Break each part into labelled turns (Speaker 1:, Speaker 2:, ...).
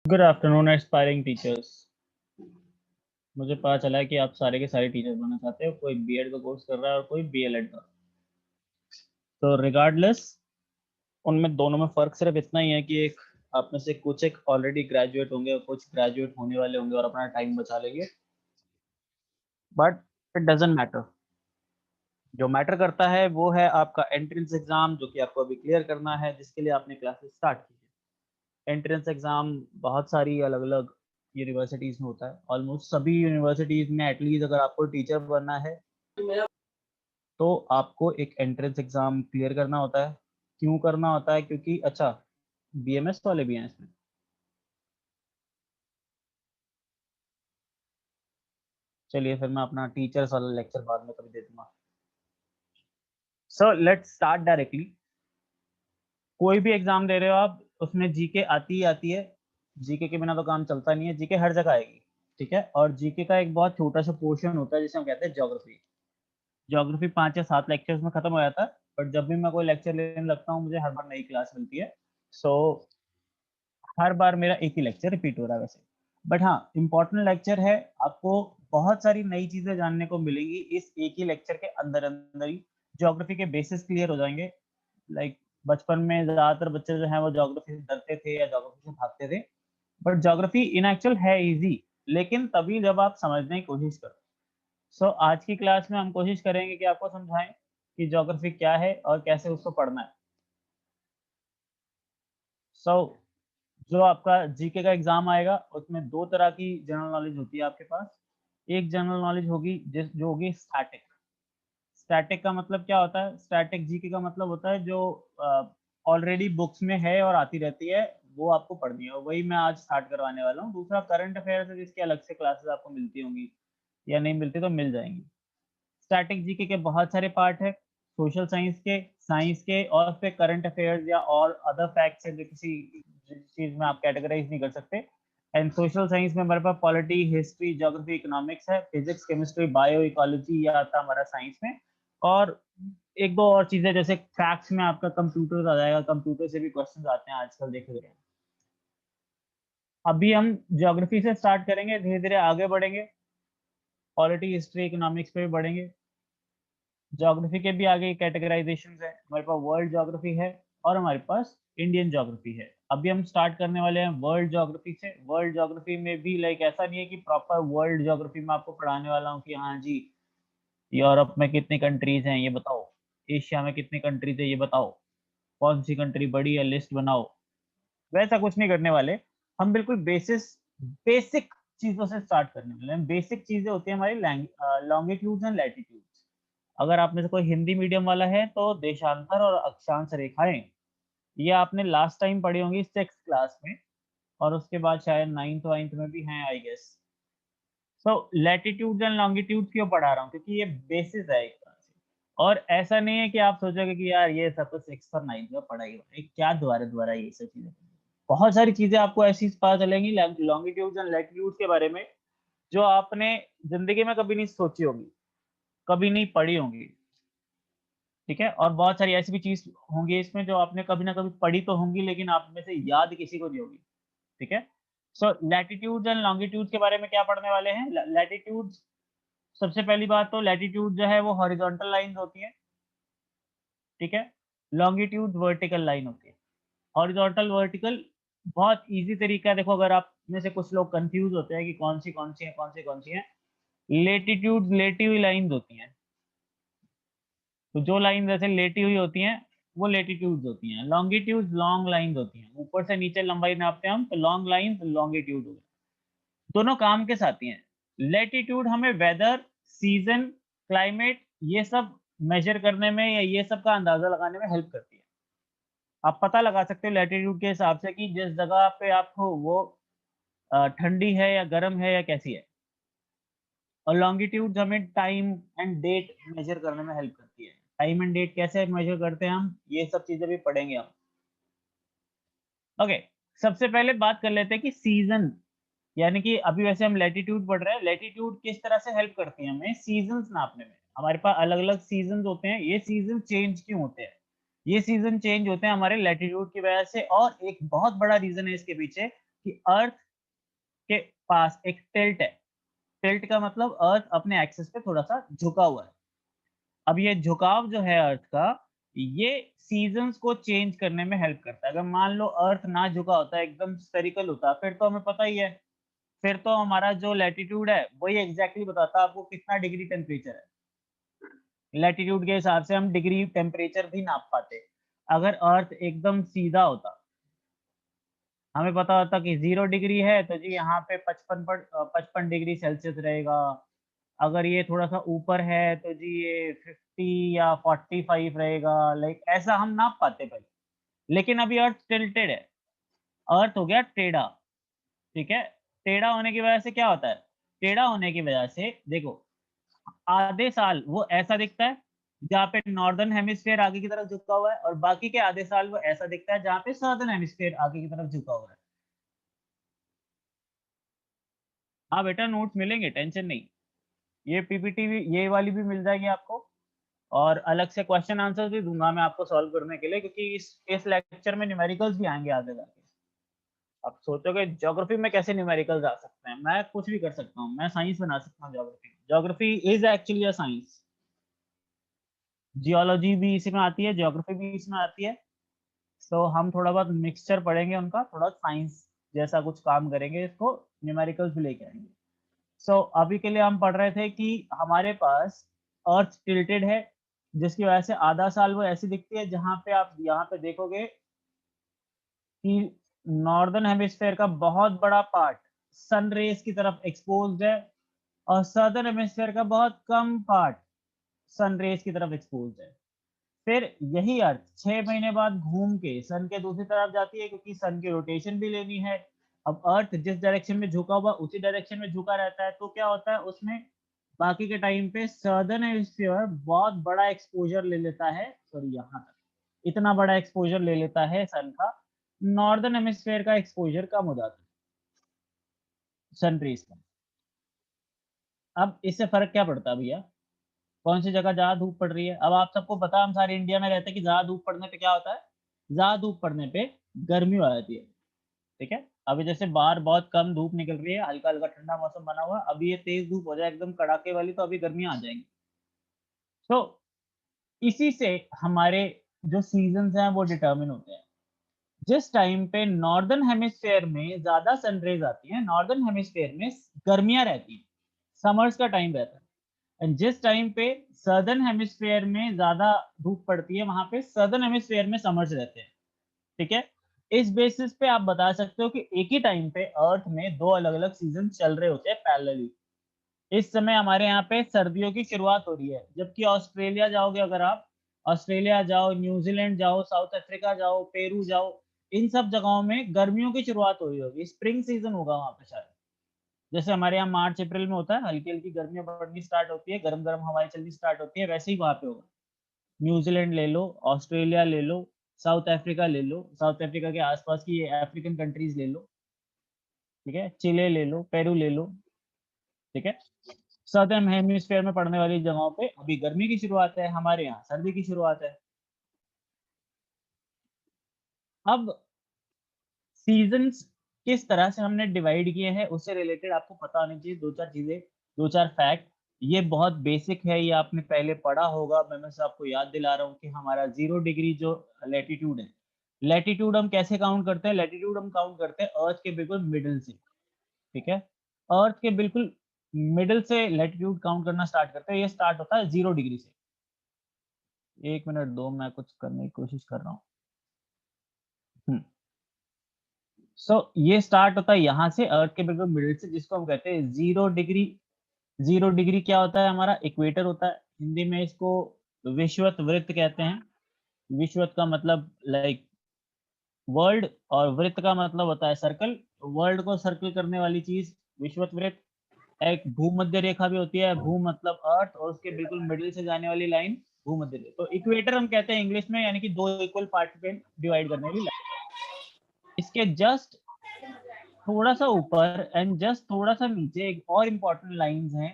Speaker 1: Good afternoon aspiring teachers. मुझे पता चला है कि आप सारे के सारे टीचर बनना चाहते हो। कोई बीएड का कोर्स कर रहा है और कोई बीएलएड का। तो रिगार्डलेस उनमें दोनों में फर्क सिर्फ इतना ही है कि एक आप में से कुछ एक ऑलरेडी ग्रेजुएट होंगे और कुछ ग्रेजुएट होने वाले होंगे और अपना टाइम बचा लेंगे। But it doesn't matter. जो मैटर करता है वो है आपका एंट्रेंस एग्जाम, जो कि आपको अभी क्लियर करना है, जिसके लिए आपने क्लासेस स्टार्ट की है। एंट्रेंस एग्जाम बहुत सारी अलग अलग यूनिवर्सिटीज में होता है। ऑलमोस्ट सभी यूनिवर्सिटीज में एटलीस्ट अगर आपको टीचर बनना है तो आपको एक एंट्रेंस एग्जाम क्लियर करना होता है। क्यों करना होता है? क्योंकि अच्छा, बीएमएस वाले भी हैं इसमें। चलिए फिर मैं अपना टीचर्स वाला लेक्चर बाद में कभी दे दूंगा। So let's start directly. कोई भी एग्जाम दे रहे हो आप, उसमें जीके आती ही आती है। जीके के बिना तो काम चलता नहीं है। जीके हर जगह आएगी, ठीक है। और जीके का एक बहुत छोटा सा पोर्शन होता है जिसे हम कहते हैं ज्योग्राफी। ज्योग्राफी 5 या 7 लेक्चर्स में खत्म हो जाता है। बट जब भी मैं कोई लेक्चर लेने लगता हूँ मुझे हर बार नई क्लास मिलती है। सो हर बार मेरा एक ही लेक्चर रिपीट हो रहा है वैसे। बट हाँ, इम्पोर्टेंट लेक्चर है। आपको बहुत सारी नई चीजें जानने को मिलेंगी इस एक ही लेक्चर के अंदर अंदर ही। ज्योग्राफी के बेसिस क्लियर हो जाएंगे। लाइक बचपन में ज्यादातर बच्चे जो हैं वो ज्योग्राफी से डरते थे या ज्योग्राफी से भागते थे। बट ज्योग्राफी इन एक्चुअल है इजी, लेकिन तभी जब आप समझने की कोशिश करो। सो आज की क्लास में हम कोशिश करेंगे कि आपको समझाएं कि ज्योग्राफी क्या है और कैसे उसको पढ़ना है। सो जो आपका जीके का एग्जाम आएगा उसमें दो तरह की जनरल नॉलेज होती है आपके पास। एक जनरल नॉलेज होगी जिस जो होगी स्टैटिक। स्टैटिक का मतलब क्या होता है? स्टैटिक जीके का मतलब होता है जो ऑलरेडी बुक्स में है और आती रहती है, वो आपको पढ़नी है। और वही मैं आज स्टार्ट करवाने वाला हूँ। दूसरा करंट अफेयर्स है जिसकी अलग से क्लासेस आपको मिलती होंगी, या नहीं मिलती तो मिल जाएंगी। स्टैटिक जीके के बहुत सारे पार्ट है। सोशल साइंस के और फिर करंट अफेयर्स या और अदर फैक्ट्स है जो किसी चीज में आप कैटेगराइज नहीं कर सकते। एंड सोशल साइंस में हमारे पास पॉलिटी, हिस्ट्री, ज्योग्राफी, इकोनॉमिक्स है। फिजिक्स, केमिस्ट्री, बायो, इकोलॉजी ये आता है हमारा साइंस में। और एक दो और चीजें जैसे फैक्ट्स में आपका कंप्यूटर आ जाएगा। कंप्यूटर से भी क्वेश्चंस आते हैं आजकल, देखे गए हैं। अभी हम ज्योग्राफी से स्टार्ट करेंगे, धीरे धीरे आगे बढ़ेंगे। पॉलिटी, हिस्ट्री, इकोनॉमिक्स पे भी बढ़ेंगे। ज्योग्राफी के भी आगे कैटेगराइजेशन है। हमारे पास वर्ल्ड ज्योग्राफी है और हमारे पास इंडियन ज्योग्राफी है। अभी हम स्टार्ट करने वाले हैं वर्ल्ड ज्योग्राफी से। वर्ल्ड ज्योग्राफी में भी लाइक ऐसा नहीं है कि प्रॉपर वर्ल्ड ज्योग्राफी में आपको पढ़ाने वाला हूँ कि हाँ जी यूरोप में कितनी कंट्रीज हैं ये बताओ, एशिया में कितनी कंट्रीज है ये बताओ, कौन सी कंट्री बड़ी है लिस्ट बनाओ। वैसा कुछ नहीं करने वाले। हम बिल्कुल बेसिक चीजों से स्टार्ट करने वाले हैं। बेसिक चीजें होती है हमारी लॉन्गिट्यूड्स एंड लैटिट्यूड्स। अगर आप में से कोई हिंदी मीडियम वाला है तो देशांतर और अक्षांश रेखाएं ये आपने लास्ट टाइम पढ़ी होंगी 6th क्लास में। और उसके बाद शायद 9th 9th में भी हैं I guess. So latitude and longitude क्यों पढ़ा रहा हूँ? क्योंकि ये बेसिस है एक तरह से। और ऐसा नहीं है कि आप सोचोगे कि यार ये सब तो 6th और 9th में पढ़ाई हुआ है, क्या दोबारा दोबारा ये सब चीजें। बहुत सारी चीजें आपको ऐसी पता चलेंगी लॉन्गिट्यूड एंड लैटिट्यूड के बारे में जो आपने जिंदगी में कभी नहीं सोची होगी, कभी नहीं पढ़ी होंगी, ठीक है। और बहुत सारी ऐसी भी चीज होंगी इसमें जो आपने कभी ना कभी पढ़ी तो होंगी लेकिन आप में से याद किसी को नहीं होगी, ठीक है। सो लैटिट्यूड एंड लॉन्गिट्यूड के बारे में क्या पढ़ने वाले हैं? लैटिट्यूड, सबसे पहली बात तो लैटिट्यूड जो है वो हॉरिजॉन्टल लाइंस होती है, ठीक है। लॉन्गिट्यूड वर्टिकल लाइन होती है। हॉरिजॉन्टल वर्टिकल बहुत इजी तरीका है। देखो अगर आप में से कुछ लोग कंफ्यूज होते हैं कि कौन सी है कौन सी है, लेटिट्यूड लेटी हुई लाइंस होती हैं। तो जो लाइन जैसे लेटी हुई होती हैं वो लेटीट्यूड्स होती हैं। लॉन्गिट्यूड लॉन्ग लाइंस होती हैं, ऊपर से नीचे लंबाई नापते हैं हम, तो लॉन्ग लाइंस लॉन्गिट्यूड हो गए। दोनों काम के साथ ही हैं। लेटीट्यूड हमें वेदर, सीजन, क्लाइमेट ये सब मेजर करने में या ये सब का अंदाजा लगाने में हेल्प करती है। आप पता लगा सकते हो लेटीट्यूड के हिसाब से कि जिस जगह पे आप हो वो ठंडी है या गर्म है या कैसी है। और लॉन्गिट्यूड हमें टाइम एंड डेट मेजर करने में हेल्प करती है। टाइम एंड डेट कैसे मेजर करते हैं हम, ये सब चीजें भी पढ़ेंगे हम। ओके, सबसे पहले बात कर लेते हैं कि सीजन, यानी कि अभी वैसे हम लैटिट्यूड पढ़ रहे हैं। लैटिट्यूड किस तरह से हेल्प करती है हमें सीजन्स नापने में? हमारे पास अलग अलग सीजन होते हैं। ये सीजन चेंज क्यों होते हैं? ये सीजन चेंज होते हैं हमारे लैटिट्यूड की वजह से। और एक बहुत बड़ा रीजन है इसके पीछे, कि अर्थ के पास एक टिल्ट है। टिल्ट का मतलब अर्थ अपने एक्सिस पे थोड़ा सा झुका हुआ है। अब ये झुकाव जो है अर्थ का, ये सीजन्स को चेंज करने में हेल्प करता है। अगर मान लो अर्थ ना झुका होता, एकदम स्फेरिकल होता, फिर तो हमें पता ही है, फिर तो हमारा जो लैटिट्यूड है वही एग्जैक्टली बताता आपको कितना डिग्री टेम्परेचर है। लैटिट्यूड के हिसाब से हम डिग्री टेम्परेचर भी नाप पाते। अगर अर्थ एकदम सीधा होता, हमें पता होता कि 0 डिग्री है तो जी यहाँ पे 55 डिग्री सेल्सियस रहेगा। अगर ये थोड़ा सा ऊपर है तो जी ये 50 या 45 रहेगा। लाइक ऐसा हम नाप पाते पहले। लेकिन अभी अर्थ टिल्टेड है, अर्थ हो गया टेढ़ा। ठीक है, टेढ़ा होने की वजह से क्या होता है? टेढ़ा होने की वजह से देखो, आधे साल वो ऐसा दिखता है जहाँ पे नॉर्दर्न हेमिस्फीयर आगे की तरफ झुका हुआ है, और बाकी के आधे साल वो ऐसा दिखता है जहाँ पे सदर्न हेमिस्फीयर आगे की तरफ झुका हुआ है। हाँ बेटा, नोट्स मिलेंगे, टेंशन नहीं। ये पीपीटी भी, ये वाली भी मिल जाएगी आपको, और अलग से क्वेश्चन आंसर भी दूंगा मैं आपको सॉल्व करने के लिए, क्योंकि इस लेक्चर में न्यूमेरिकल्स भी आएंगे आगे जाके। आप सोचोगे ज्योग्राफी में कैसे न्यूमेरिकल्स आ सकते हैं? मैं कुछ भी कर सकता हूँ, मैं साइंस बना सकता हूँ। Geography geography is actually a science. Geology भी इसी में आती है, ज्योग्राफी भी इसमें आती है। तो हम थोड़ा बहुत मिक्सचर पढ़ेंगे उनका, थोड़ा साइंस जैसा कुछ काम करेंगे, इसको न्यूमेरिकल्स भी लेके आएंगे। सो अभी के लिए हम पढ़ रहे थे कि हमारे पास अर्थ टिल्टेड है, जिसकी वजह से आधा साल वो ऐसी दिखती है जहां पे आप यहाँ पे देखोगे कि नॉर्दर्न हेमिस्फेयर का बहुत बड़ा पार्ट सन रेज की तरफ एक्सपोज्ड है, और सदर्न हेमिस्फेयर का बहुत कम पार्ट सन रेज की तरफ एक्सपोज्ड है। फिर यही अर्थ 6 महीने बाद घूम के सन के दूसरी तरफ जाती है, क्योंकि सन की रोटेशन भी लेनी है। अब अर्थ जिस डायरेक्शन में झुका हुआ उसी डायरेक्शन में झुका रहता है, तो क्या होता है उसमें, बाकी के टाइम पे सदर्न हेमिस्फीयर बहुत बड़ा एक्सपोजर ले लेता है, सॉरी यहाँ तक इतना बड़ा एक्सपोजर ले लेता है सन का। नॉर्दर्न हेमिस्फीयर का एक्सपोजर कम हो जाता है सन रेज का। अब इससे फर्क क्या पड़ता है भैया? कौन सी जगह ज्यादा धूप पड़ रही है? अब आप सबको पता है, हम सारे इंडिया में रहते हैं, कि ज्यादा धूप पड़ने पे क्या होता है? ज्यादा धूप पड़ने पे गर्मी हो जाती है। ठीक है, अभी जैसे बाहर बहुत कम धूप निकल रही है, हल्का हल्का ठंडा मौसम बना हुआ है, अभी ये तेज धूप हो जाए एकदम कड़ाके वाली, तो अभी गर्मियां आ जाएंगी। तो इसी से हमारे जो सीजन्स हैं वो डिटरमिन होते हैं। जिस टाइम पे नॉर्दर्न हेमिस्फेयर में ज्यादा सनरेज आती है, नॉर्दर्न हेमिस्फेयर में गर्मियां रहती हैं, समर्स का टाइम रहता है। एंड जिस टाइम पे सदर्न हेमिस्फेयर में ज्यादा धूप पड़ती है, वहां पे सदर्न हेमिस्फेयर में समर्स रहते हैं। ठीक है, इस बेसिस पे आप बता सकते हो कि एक ही टाइम पे अर्थ में दो अलग अलग सीजन चल रहे होते हैं पैरेलली। इस समय हमारे यहाँ पे सर्दियों की शुरुआत हो रही है, जबकि ऑस्ट्रेलिया जाओगे अगर आप, ऑस्ट्रेलिया जाओ, न्यूजीलैंड जाओ, साउथ अफ्रीका जाओ, पेरू जाओ, इन सब जगहों में गर्मियों की शुरुआत हो रही होगी, स्प्रिंग सीजन होगा वहां पे शायद। जैसे हमारे यहाँ मार्च अप्रैल में होता है, हल्की हल्की गर्मियां बढ़नी स्टार्ट होती है, गर्म गर्म हवाएं चलनी स्टार्ट होती है, वैसे ही वहां पे होगा। न्यूजीलैंड ले लो, ऑस्ट्रेलिया ले लो, साउथ अफ्रीका ले लो, साउथ अफ्रीका के आसपास की अफ्रीकन कंट्रीज ले लो, ठीक है, चिले ले लो, पेरू ले लो। ठीक है, सदर्न हेमिस्फीयर में पड़ने वाली जगहों पे अभी गर्मी की शुरुआत है, हमारे यहाँ सर्दी की शुरुआत है। अब सीजन्स किस तरह से हमने डिवाइड किए हैं, उससे रिलेटेड आपको पता होनी चाहिए दो चार चीजें, दो चार फैक्ट। ये बहुत बेसिक है, ये आपने पहले पढ़ा होगा, मैं बस आपको याद दिला रहा हूँ कि हमारा 0 डिग्री जो लैटिट्यूड है, लैटिट्यूड हम कैसे काउंट करते हैं? लैटिट्यूड हम काउंट करते हैं अर्थ के बिल्कुल मिडिल से। ठीक है, अर्थ के बिल्कुल मिडिल से लैटिट्यूड काउंट करना स्टार्ट करते हैं। ये स्टार्ट होता है 0 डिग्री से। एक मिनट दो, मैं कुछ करने की कोशिश कर रहा हूँ। सो ये स्टार्ट होता है यहाँ से, अर्थ के बिल्कुल मिडिल से, जिसको हम कहते हैं 0 डिग्री। 0 डिग्री क्या होता है? हमारा इक्वेटर होता है। हिंदी में इसको विषुवत वृत्त कहते हैं। विषुवत का मतलब लाइक वर्ल्ड, और वृत्त का मतलब होता है सर्कल। वर्ल्ड को सर्कल करने वाली चीज विषुवत वृत्त। एक भूमध्य रेखा भी होती है, भू मतलब अर्थ, और उसके बिल्कुल मिडिल से जाने वाली लाइन भूमध्य रेखा। तो इक्वेटर हम कहते हैं इंग्लिश में, यानी कि दो इक्वल पार्ट पे डिवाइड करने वाली लाइन। इसके जस्ट थोड़ा सा ऊपर एंड जस्ट थोड़ा सा नीचे एक और इम्पोर्टेंट लाइंस हैं,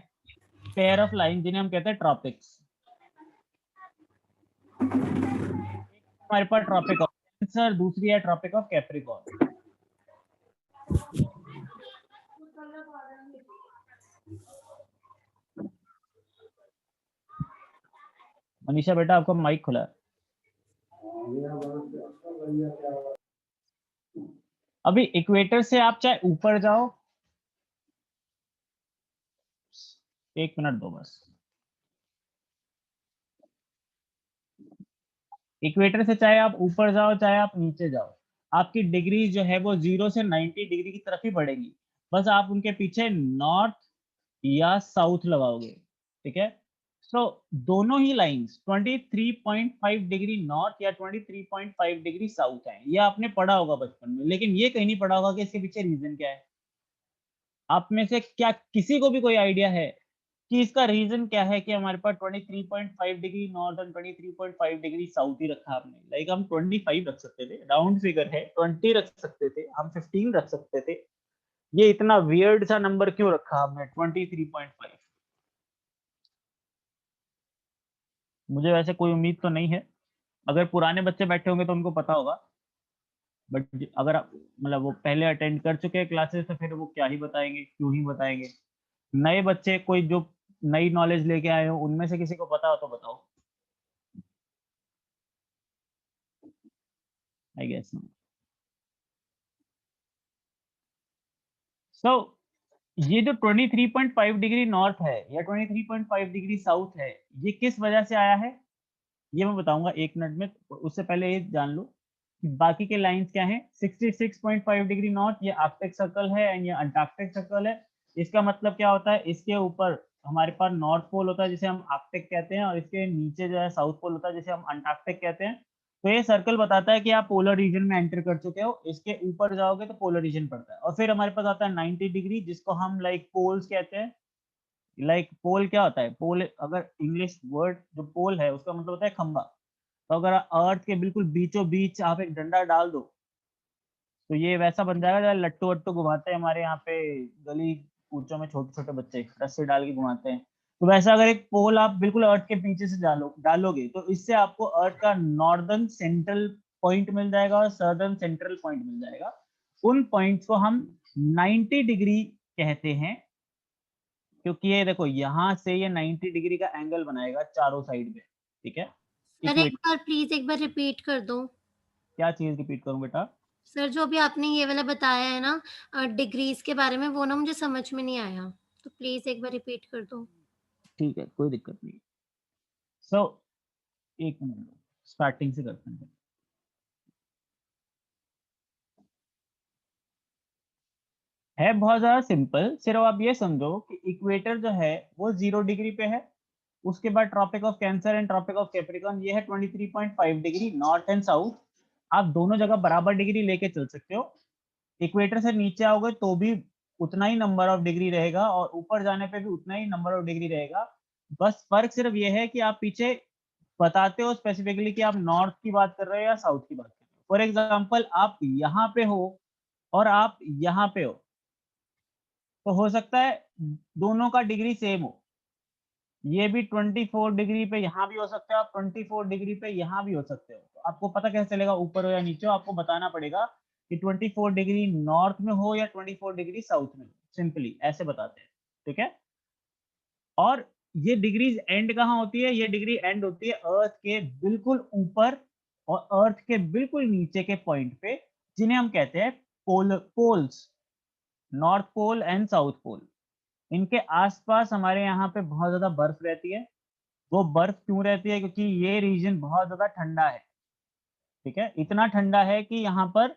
Speaker 1: पेयर ऑफ लाइन, जिन्हें हम कहते हैं ट्रॉपिक्स। हमारे पास ट्रॉपिक ऑफ कैंसर, दूसरी है ट्रॉपिक ऑफ कैप्रिकॉर्न। मनीषा बेटा आपका माइक खुला है। अभी इक्वेटर से आप चाहे ऊपर जाओ, 1 मिनट दो बस। इक्वेटर से चाहे आप ऊपर जाओ चाहे आप नीचे जाओ, आपकी डिग्री जो है वो 0 से 90 डिग्री की तरफ ही बढ़ेगी। बस आप उनके पीछे नॉर्थ या साउथ लगाओगे, ठीक है। सो दोनों ही लाइंस 23.5 डिग्री नॉर्थ या 23.5 डिग्री साउथ है। ये आपने पढ़ा होगा बचपन में, लेकिन ये कहीं नहीं पढ़ा होगा कि इसके पीछे रीजन क्या है। आप में से क्या किसी को भी कोई आइडिया है कि इसका रीजन क्या है कि हमारे पास 23.5 डिग्री नॉर्थ और 23.5 डिग्री साउथ ही रखा आपने? लाइक हम 25 रख सकते थे, राउंड फिगर है, 20 रख सकते थे, हम 15 रख सकते थे। ये इतना वियर्ड सा नंबर क्यों रखा हमने 23.5? मुझे वैसे कोई उम्मीद तो नहीं है। अगर पुराने बच्चे बैठे होंगे तो उनको पता होगा, बट अगर आप मतलब वो पहले अटेंड कर चुके हैं क्लासेस तो फिर वो क्या ही बताएंगे, क्यों ही बताएंगे। नए बच्चे कोई जो नई नॉलेज लेके आए हो उनमें से किसी को पता हो तो बताओ। I guess no. सो ये जो 23.5 डिग्री नॉर्थ है या 23.5 डिग्री साउथ है, ये किस वजह से आया है ये मैं बताऊंगा 1 मिनट में। उससे पहले ये जान लो कि बाकी के लाइंस क्या हैं। 66.5 डिग्री नॉर्थ ये आर्कटिक सर्कल है एंड ये अंटार्कटिक सर्कल है। इसका मतलब क्या होता है, इसके ऊपर हमारे पास नॉर्थ पोल होता है जिसे हम आर्कटिक कहते हैं, और इसके नीचे जो है साउथ पोल होता है जिसे हम अंटार्कटिक कहते हैं। तो ये सर्कल बताता है कि आप पोलर रीजन में एंटर कर चुके हो। इसके ऊपर जाओगे तो पोलर रीजन पड़ता है, और फिर हमारे पास आता है 90 डिग्री जिसको हम लाइक पोल्स कहते हैं। लाइक पोल क्या होता है, पोल अगर इंग्लिश वर्ड जो पोल है उसका मतलब होता है खंबा। तो अगर अर्थ के बिल्कुल बीचों बीच आप एक डंडा डाल दो तो ये वैसा बन जाएगा जैसे लट्टू वट्टू घुमाते हैं हमारे यहाँ पे गली कूचों में छोटे छोटे बच्चे रस्से डाल के घुमाते हैं। तो वैसा अगर एक पोल आप बिल्कुल अर्थ के पीछे से डालोगे तो इससे आपको अर्थ का नॉर्दर्न सेंट्रल पॉइंट मिल जाएगा और सदर्न सेंट्रल पॉइंट मिल जाएगा। उन पॉइंट्स को हम 90 डिग्री कहते हैं, क्योंकि ये देखो यहाँ से ये 90 डिग्री का एंगल बनाएगा चारों साइड में, ठीक है।
Speaker 2: सर एक बार प्लीज एक बार रिपीट कर दो।
Speaker 1: क्या चीज रिपीट करूं बेटा?
Speaker 2: सर जो अभी आपने ये वाला बताया है ना डिग्रीज के बारे में, वो ना मुझे समझ में नहीं आया, तो प्लीज एक बार रिपीट कर दो।
Speaker 1: ठीक है, कोई दिक्कत नहीं। सो 1 मिनट स्टार्टिंग से करते हैं। है बहुत ज्यादा सिंपल, सिर्फ आप ये समझो कि इक्वेटर जो है वो 0 डिग्री पे है। उसके बाद Tropic of Cancer and Tropic of Capricorn ये है 23.5 डिग्री नॉर्थ एंड साउथ। आप दोनों जगह बराबर डिग्री लेके चल सकते हो। इक्वेटर से नीचे आओगे तो भी उतना ही नंबर ऑफ डिग्री रहेगा और ऊपर जाने पे भी उतना ही नंबर ऑफ डिग्री रहेगा। बस फर्क सिर्फ ये है कि आप पीछे बताते हो स्पेसिफिकली कि आप नॉर्थ की बात कर रहे हो या साउथ की बात कर रहे हो। फॉर एग्जाम्पल आप यहाँ पे हो और आप यहाँ पे हो, तो हो सकता है दोनों का डिग्री सेम हो। ये भी 24 डिग्री पे यहाँ भी हो सकते हो, आप 24 डिग्री पे यहाँ भी हो सकते हो। तो आपको पता कैसे चलेगा ऊपर हो या नीचे हो? आपको बताना पड़ेगा कि 24 डिग्री नॉर्थ में हो या 24 डिग्री साउथ में हो। सिंपली ऐसे बताते हैं, ठीक है। और ये डिग्रीज एंड कहाँ होती है? ये डिग्री एंड होती है अर्थ के बिल्कुल ऊपर और अर्थ के बिल्कुल नीचे के पॉइंट पे, जिन्हें हम कहते हैं poles, North Pole and South Pole. इनके आसपास हमारे यहाँ पे बहुत ज्यादा बर्फ रहती है। वो बर्फ क्यों रहती है? क्योंकि ये रीजन बहुत ज्यादा ठंडा है, ठीक है। इतना ठंडा है कि यहाँ पर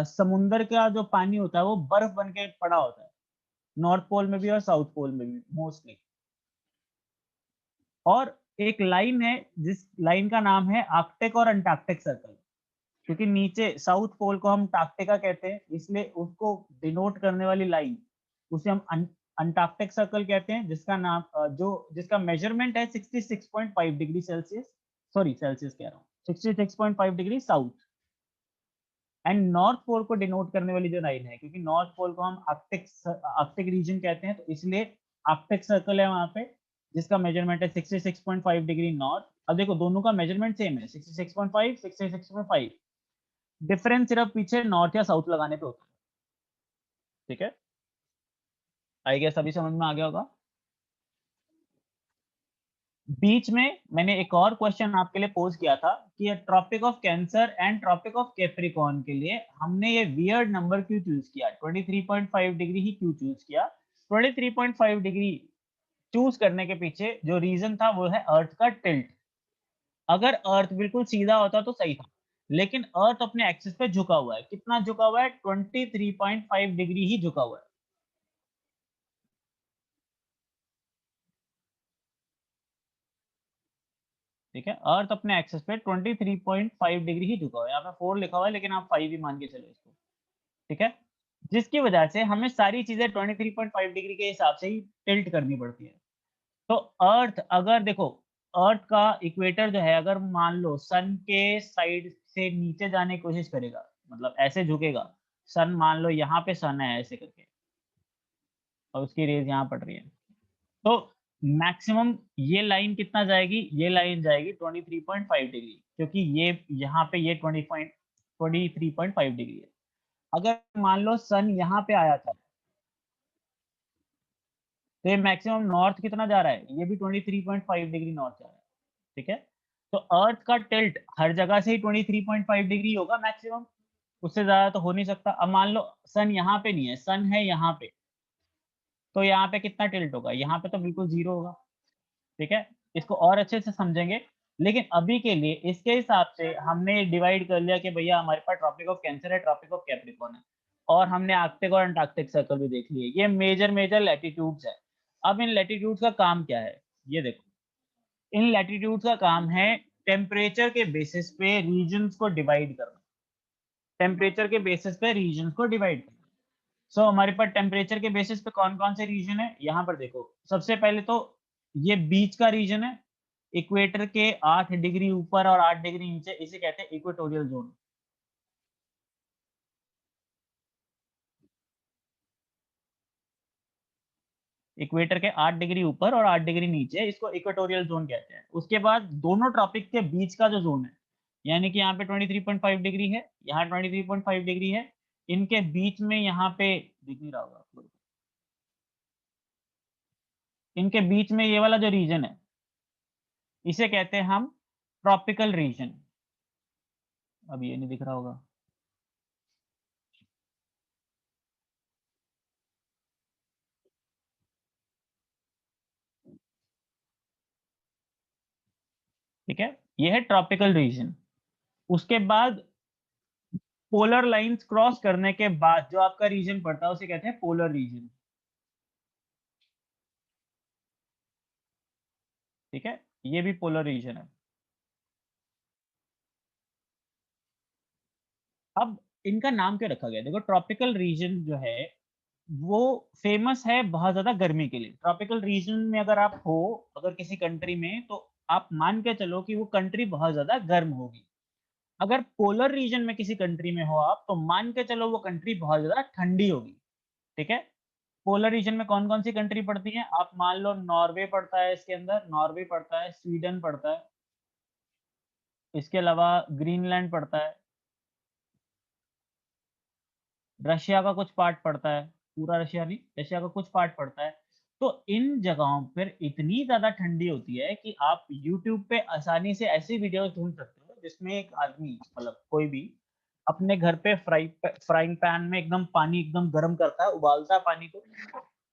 Speaker 1: समुंदर का जो पानी होता है वो बर्फ बन के पड़ा होता है, नॉर्थ पोल में भी और साउथ पोल में भी मोस्टली। और एक लाइन है जिस लाइन का नाम है आर्कटिक और अंटार्कटिक सर्कल। क्योंकि नीचे साउथ पोल को हम टार्कटिका कहते हैं, इसलिए उसको डिनोट करने वाली लाइन उसे हम अंटार्कटिक सर्कल कहते हैं, जिसका नाम जिसका मेजरमेंट है 66.5 डिग्री सेल्सियस। सॉरी सेल्सियस कह रहा हूँ, 66.5 degree south. And North Pole को डिनोट करने वाली जो लाइन है, क्योंकि नॉर्थ पोल को हम आर्कटिक रीजन कहते हैं, तो इसलिए आर्कटिक सर्कल है वहां पे जिसका मेजरमेंट है 66.5 डिग्री नॉर्थ। अब देखो दोनों का मेजरमेंट सेम है 66.5 66.5, डिफरेंस सिर्फ पीछे नॉर्थ या साउथ लगाने पे होता है। ठीक है, आई गेस अभी समझ में आ गया होगा। बीच में मैंने एक और क्वेश्चन आपके लिए पोज किया था कि Tropic of Cancer and Tropic of Capricorn के लिए हमने ये वियर्ड नंबर क्यों चूज किया, 23.5 डिग्री ही क्यों चूज किया। 23.5 डिग्री चूज करने के पीछे जो रीजन था वो है अर्थ का टिल्ट। अगर अर्थ बिल्कुल सीधा होता तो सही था, लेकिन अर्थ अपने एक्सिस पे झुका हुआ है। कितना झुका हुआ है, 23.5 डिग्री ही झुका हुआ है। ठीक है, अर्थ अपने एक्सिस पे 23.5 डिग्री ही झुका हुआ है। यहाँ पे 4 लिखा हुआ है लेकिन आप 5 ही मान के चलो इसको। ठीक है, जिसकी वजह से हमें सारी चीजें 23.5 डिग्री के हिसाब से ही टिल्ट करनी पड़ती है। तो अर्थ अगर देखो, अर्थ का इक्वेटर जो है अगर मान लो सन के साइड से नीचे जाने की कोशिश करेगा, मतलब ऐसे झुकेगा, सन मान लो यहाँ पे सन है ऐसे करके और उसकी रेज यहाँ पड़ रही है, तो मैक्सिमम ये लाइन कितना जाएगी, ये लाइन जाएगी 23.5 डिग्री, क्योंकि ये यहाँ पे ये 23.5 डिग्री है। अगर मान लो सन यहाँ पे आया था तो ये मैक्सिमम नॉर्थ कितना जा रहा है, ये भी 23.5 डिग्री नॉर्थ जा रहा है। ठीक है, तो अर्थ का टिल्ट हर जगह से ही 23.5 डिग्री होगा मैक्सिमम, उससे ज्यादा तो हो नहीं सकता। अब मान लो सन यहाँ पे नहीं है, सन है यहाँ पे, तो यहाँ पे कितना टिल्ट होगा, यहाँ पे तो बिल्कुल जीरो होगा। ठीक है, इसको और अच्छे से समझेंगे, लेकिन अभी के लिए इसके हिसाब से हमने डिवाइड कर लिया कि भैया हमारे पास ट्रॉपिक ऑफ कैंसर है, ट्रॉपिक ऑफ कैप्रिकॉर्न है, और हमने आर्कटिक और अंटार्कटिक सर्कल भी देख लिए। ये मेजर मेजर लैटिट्यूड्स है। अब इन लैटिट्यूड्स का काम क्या है, ये देखो, इन लैटिट्यूड्स का काम है टेम्परेचर के बेसिस पे रीजन्स को डिवाइड करना। टेम्परेचर के बेसिस पे रीजन्स को डिवाइड करना। सो हमारे पास टेम्परेचर के बेसिस पे कौन कौन से रीजन है, यहाँ पर देखो। सबसे पहले तो ये बीच का रीजन है, इक्वेटर के 8 डिग्री ऊपर और 8 डिग्री नीचे, इसे कहते हैं इक्वेटोरियल जोन। इक्वेटर के 8 डिग्री ऊपर और 8 डिग्री नीचे, इसको इक्वेटोरियल जोन कहते हैं। उसके बाद दोनों ट्रॉपिक के बीच का जो जोन है, यानी कि यहाँ पे 23.5 डिग्री है, यहाँ 23.5 डिग्री है, इनके बीच में यहाँ पे दिख नहीं रहा होगा आपको, इनके बीच में ये वाला जो रीजन है इसे कहते हैं हम ट्रॉपिकल रीजन। अब ये नहीं दिख रहा होगा, ठीक है, ये है ट्रॉपिकल रीजन। उसके बाद पोलर लाइंस क्रॉस करने के बाद जो आपका रीजन पड़ता है उसे कहते हैं पोलर रीजन। ठीक है, ये भी पोलर रीजन है। अब इनका नाम क्यों रखा गया, देखो ट्रॉपिकल रीजन जो है वो फेमस है बहुत ज्यादा गर्मी के लिए। ट्रॉपिकल रीजन में अगर आप हो, अगर किसी कंट्री में, तो आप मान के चलो कि वो कंट्री बहुत ज्यादा गर्म होगी। अगर पोलर रीजन में किसी कंट्री में हो आप, तो मान के चलो वो कंट्री बहुत ज्यादा ठंडी होगी। ठीक है, पोलर रीजन में कौन कौन सी कंट्री पड़ती है, आप मान लो नॉर्वे पड़ता है, इसके अंदर नॉर्वे पड़ता है, स्वीडन पड़ता है, इसके अलावा ग्रीनलैंड पड़ता है, रशिया का कुछ पार्ट पड़ता है, पूरा रशिया नहीं, रशिया का कुछ पार्ट पड़ता है। तो इन जगहों पर इतनी ज्यादा ठंडी होती है कि आप यूट्यूब पे आसानी से ऐसी वीडियोस ढूंढ सकते हो जिसमें एक आदमी, मतलब कोई भी, अपने घर पे फ्राइंग पैन में एकदम पानी एकदम गर्म करता है, उबालता है पानी को,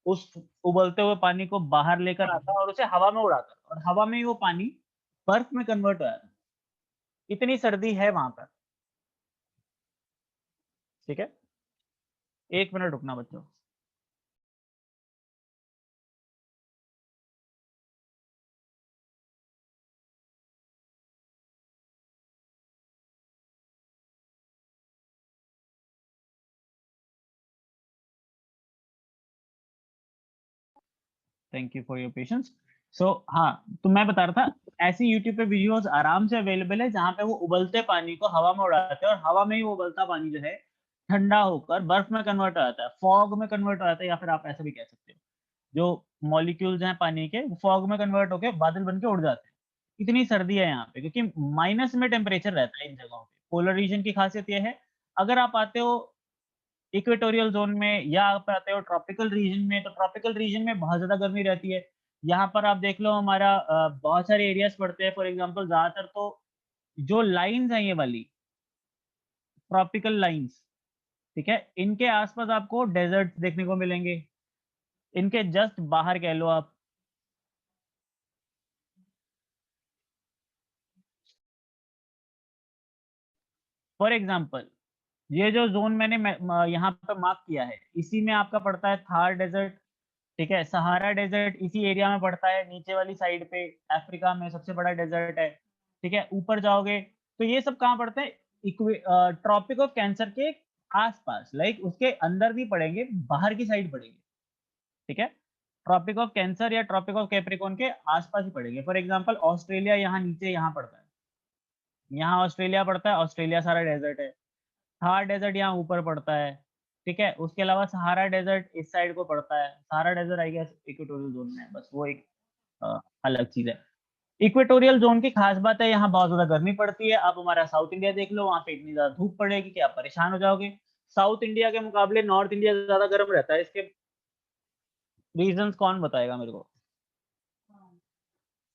Speaker 1: उस उबलते हुए पानी को बाहर लेकर आता है और उसे हवा में उड़ाता है, और हवा में ही वो पानी बर्फ में कन्वर्ट हो जाता है। इतनी सर्दी है वहां पर। ठीक है, 1 मिनट रुकना बच्चों। Thank you for your patience. So हाँ, तो मैं बता रहा था, ऐसी यूट्यूब पे वीडियोस आराम से अवेलेबल है जहाँ पे वो उबलते पानी को हवा में उड़ाते हैं और हवा में ही वो उबलता पानी जो है ठंडा होकर बर्फ में कन्वर्ट हो जाता है, फॉग में कन्वर्ट हो जाता है, या फिर आप ऐसा भी कह सकते हो, जो मॉलिक्यूल्स हैं पानी के वो फॉग में कन्वर्ट होकर बादल बन के उड़ जाते हैं। इतनी सर्दी है यहाँ पे क्योंकि माइनस में टेम्परेचर रहता है इन जगहों पे। पोलर रीजन की खासियत ये है, अगर आप आते हो इक्वेटोरियल जोन में या आप आते हो ट्रॉपिकल रीजन में, तो ट्रॉपिकल रीजन में बहुत ज़्यादा गर्मी रहती है। यहाँ पर आप देख लो हमारा बहुत सारे एरियाज़ पड़ते हैं, फॉर एग्ज़ाम्पल ज़्यादातर तो जो लाइन्स हैं ये वाली, ट्रॉपिकल लाइन्स, ठीक है? इनके आस-पास आपको डेज़र्ट्स देखने को मिलेंगे, इनके जस्ट बाहर कह लो आप। फॉर एग्ज़ाम्पल ये जो ज़ोन मैंने यहाँ पे मार्क किया है, इसी में आपका पड़ता है थार डेज़र्ट, ठीक है? सहारा डेज़र्ट इसी एरिया में पड़ता है, नीचे वाली साइड पे अफ्रीका में सबसे बड़ा डेज़र्ट है, ठीक है? ऊपर जाओगे तो ये सब कहाँ पड़ते हैं? ट्रॉपिक ऑफ कैंसर के आस-पास, लाइक उसके अंदर नहीं पड़ेंगे, बाहर की साइड पड़ेंगे, ठीक है? ट्रॉपिक ऑफ कैंसर या ट्रॉपिक ऑफ कैप्रिकॉर्न के आस-पास ही पड़ेंगे। फॉर एग्ज़ाम्पल ऑस्ट्रेलिया यहाँ नीचे यहाँ पड़ता है, यहाँ ऑस्ट्रेलिया पड़ता है, ऑस्ट्रेलिया सारा डेज़र्ट है। थार डेज़र्ट यहाँ ऊपर पड़ता है, ठीक है? उसके अलावा सहारा डेज़र्ट इस साइड को पड़ता है। Sahara desert I guess equatorial zone में है, बस वो एक अलग चीज़ है। इक्वेटोरियल ज़ोन की खास बात है यहाँ बहुत ज़्यादा गर्मी पड़ती है। आप हमारा साउथ इंडिया देख लो, वहाँ पे इतनी ज़्यादा धूप पड़ेगी कि आप परेशान हो जाओगे। साउथ इंडिया के मुकाबले नॉर्थ इंडिया ज़्यादा गर्म रहता है, इसके रीज़न्स कौन बताएगा मेरे को?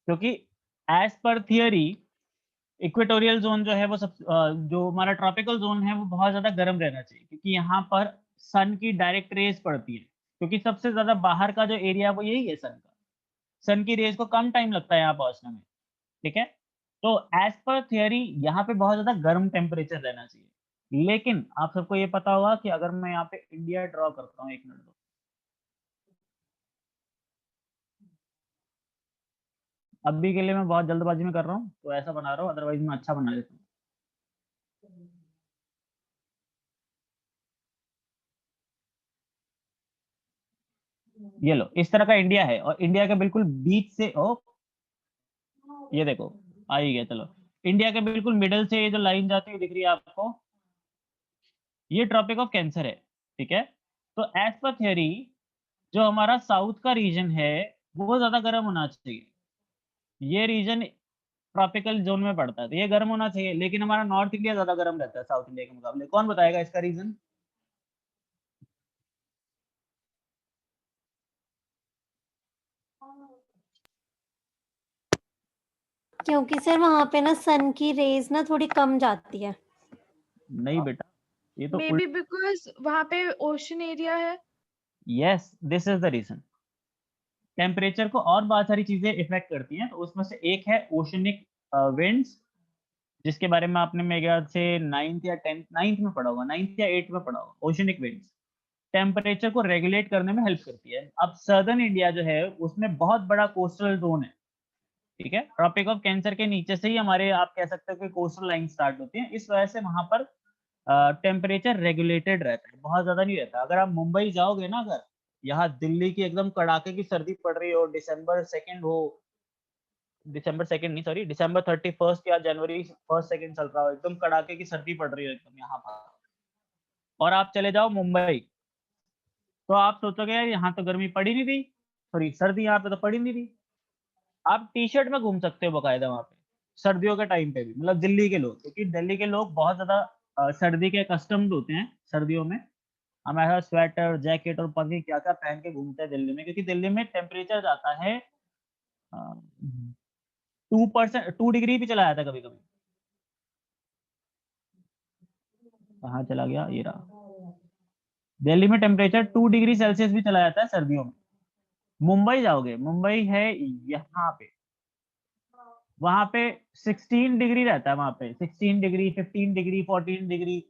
Speaker 1: क्योंकि as per theory equatorial zone जो है वो जो हमारा ट्रॉपिकल ज़ोन है वो बहुत ज़्यादा गर्म रहना चाहिए, क्योंकि यहाँ पर सन की डायरेक्ट रेज़ पड़ती है, क्योंकि सबसे ज़्यादा बाहर का जो एरिया है वो यही है सन का। सन की रेज़ को कम टाइम लगता है यहाँ पहुँचने में, ठीक है? तो एज़ पर थियरी यहाँ पे बहुत ज़्यादा गर्म टेम्परेचर रहना चाहिए। लेकिन आप सबको ये पता होगा कि अगर मैं यहाँ पे इंडिया ड्रॉ करता हूँ, 1 मिनट दो। अभी के लिए मैं बहुत जल्दबाज़ी में कर रहा हूँ, तो ऐसा बना रहा हूँ, अदरवाइज़ मैं अच्छा बना देता हूँ। ये लो, इस तरह का इंडिया है और इंडिया के बिल्कुल बीच से ये देखो, आ ही गया चलो। इंडिया के बिल्कुल मिडल से ये जो लाइन जाती हुई दिख रही है आपको, ये ट्रॉपिक ऑफ कैंसर है, ठीक है? तो एज़ पर थियरी जो हमारा साउथ का रीजन है, वो ज़्यादा गर्म होना चाहिए। ये रीजन ट्रॉपिकल ज़ोन में पड़ता है, तो ये गर्म होना चाहिए, लेकिन हमारा नॉर्थ इंडिया ज़्यादा गर्म रहता है साउथ इंडिया के मुकाबले। कौन बताएगा इसका रीज़न?
Speaker 2: क्योंकि सर वहाँ पे ना सन की रेज़ ना थोड़ी कम जाती है।
Speaker 1: नहीं बेटा, ये तो
Speaker 3: मे बी बिकॉज़ वहाँ पे ओशन एरिया है।
Speaker 1: Yes, this is the reason. Temperature को और बहुत सारी चीज़ें इफ़ेक्ट करती हैं, तो उसमें से एक है ओशनिक विंड्स, जिसके बारे में आपने मेरे ख्याल से 9th या 10th 9th में पढ़ा होगा, 9th या 8th में पढ़ा होगा। ओशनिक विंड्स टेम्परेचर को रेगुलेट करने में हेल्प करती है। अब सदर्न इंडिया जो है उसमें बहुत बड़ा कोस्टल ज़ोन है, ठीक है? ट्रॉपिक ऑफ कैंसर के नीचे से ही हमारे आप कह सकते हो कि कोस्टल लाइन स्टार्ट होती है। इस वजह से वहाँ पर टेम्परेचर रेगुलेटेड रहता है, बहुत ज़्यादा नहीं रहता। अगर आप मुंबई जाओगे ना, अगर यहाँ दिल्ली की एकदम कड़ाके की सर्दी पड़ रही हो, दिसंबर 2 नहीं सॉरी दिसंबर 31 या जनवरी 1 2 चल रहा हो, एकदम कड़ाके की सर्दी पड़ रही हो एकदम यहाँ पर, और आप चले जाओ मुंबई, तो आप सोचोगे यार यहाँ तो गर्मी पड़ी नहीं थी, सॉरी सर्दी यहाँ पे तो पड़ी नहीं थी। आप टी-शर्ट में घूम सकते हो बकायदा वहाँ पे, सर्दियों के टाइम पे भी, मतलब दिल्ली के लोग, क्योंकि दिल्ली के लोग बहुत ज़्यादा सर्दी के कस्टम्ड होते हैं सर्दियों में। हमारा स्वेटर, जैकेट और पता नहीं क्या-क्या पहन के घूमते हैं दिल्ली में, क्योंकि दिल्ली में टेम्परेचर जाता है 2% 2 डिग्री भी चला जाता है कभी-कभी। कहाँ चला गया? ये रहा। दिल्ली में टेम्परेचर 2 डिग्री सेल्सियस भी चला जाता है सर्दियों में। मुंबई जाओगे, मुंबई है यहाँ पे, वहाँ पे 16 डिग्री रहता है वहाँ पे, 16 डिग्री, 15 डिग्री, 14 डिग्री,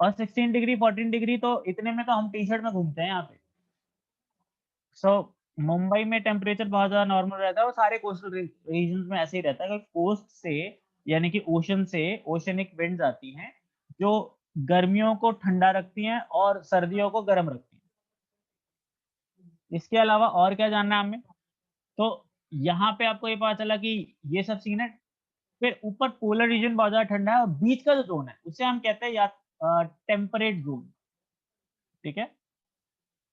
Speaker 1: और 16 डिग्री, 14 डिग्री तो इतने में तो हम टी-शर्ट में घूमते हैं यहाँ पे। सो मुंबई में टेम्परेचर बहुत ज़्यादा नॉर्मल रहता है और सारे कोस्टल रीजन्स में ऐसे ही रहता है कि कोस्ट से, यानी कि ओशन से ओशनिक विंड्स आती हैं, जो गर्मियों को ठंडा रखती हैं और सर्दियों को गर्म रखती हैं। इसके अलावा और क्या जानना है हमें? तो यहाँ पे आपको ये पता चला कि ये सब सीन है। फिर ऊपर पोलर रीजन बहुत ज़्यादा ठंडा है और बीच का जो ज़ोन है, उसे हम कहते हैं या टेम्परेट ज़ोन, ठीक है?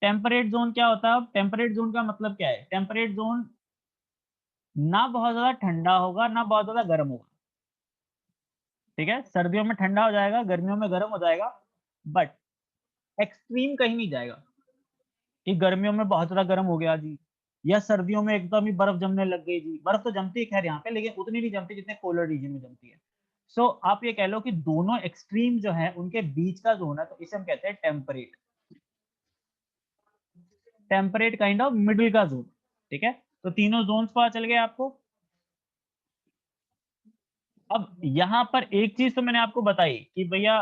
Speaker 1: टेम्परेट ज़ोन क्या होता है? अब टेम्परेट ज़ोन का मतलब क्या है? टेम्परेट ज़ोन ना बहुत ज़्यादा ठंडा होगा, ना बहुत ज़्यादा गर्म होगा, ठीक है? सर्दियों में ठंडा हो जाएगा, गर्मियों में गर्म हो जाएगा, बट एक्सट्रीम कहीं नहीं जाएगा कि गर्मियों में बहुत ज़्यादा गर्म हो गया जी, या सर्दियों में एकदम ही बर्फ जमने लग गई जी। बर्फ तो जमती है खैर यहाँ पे, लेकिन उतनी नहीं जमती जितने पोलर रीजन में जमती है। सो आप ये कह लो कि दोनों एक्सट्रीम जो है उनके बीच का ज़ोन है, तो इसे हम कहते हैं temperate. Temperate kind of middle का ज़ोन, ठीक है? तो तीनों ज़ोन्स पता चल गए आपको। अब यहाँ पर एक चीज़ तो मैंने आपको बताई कि भैया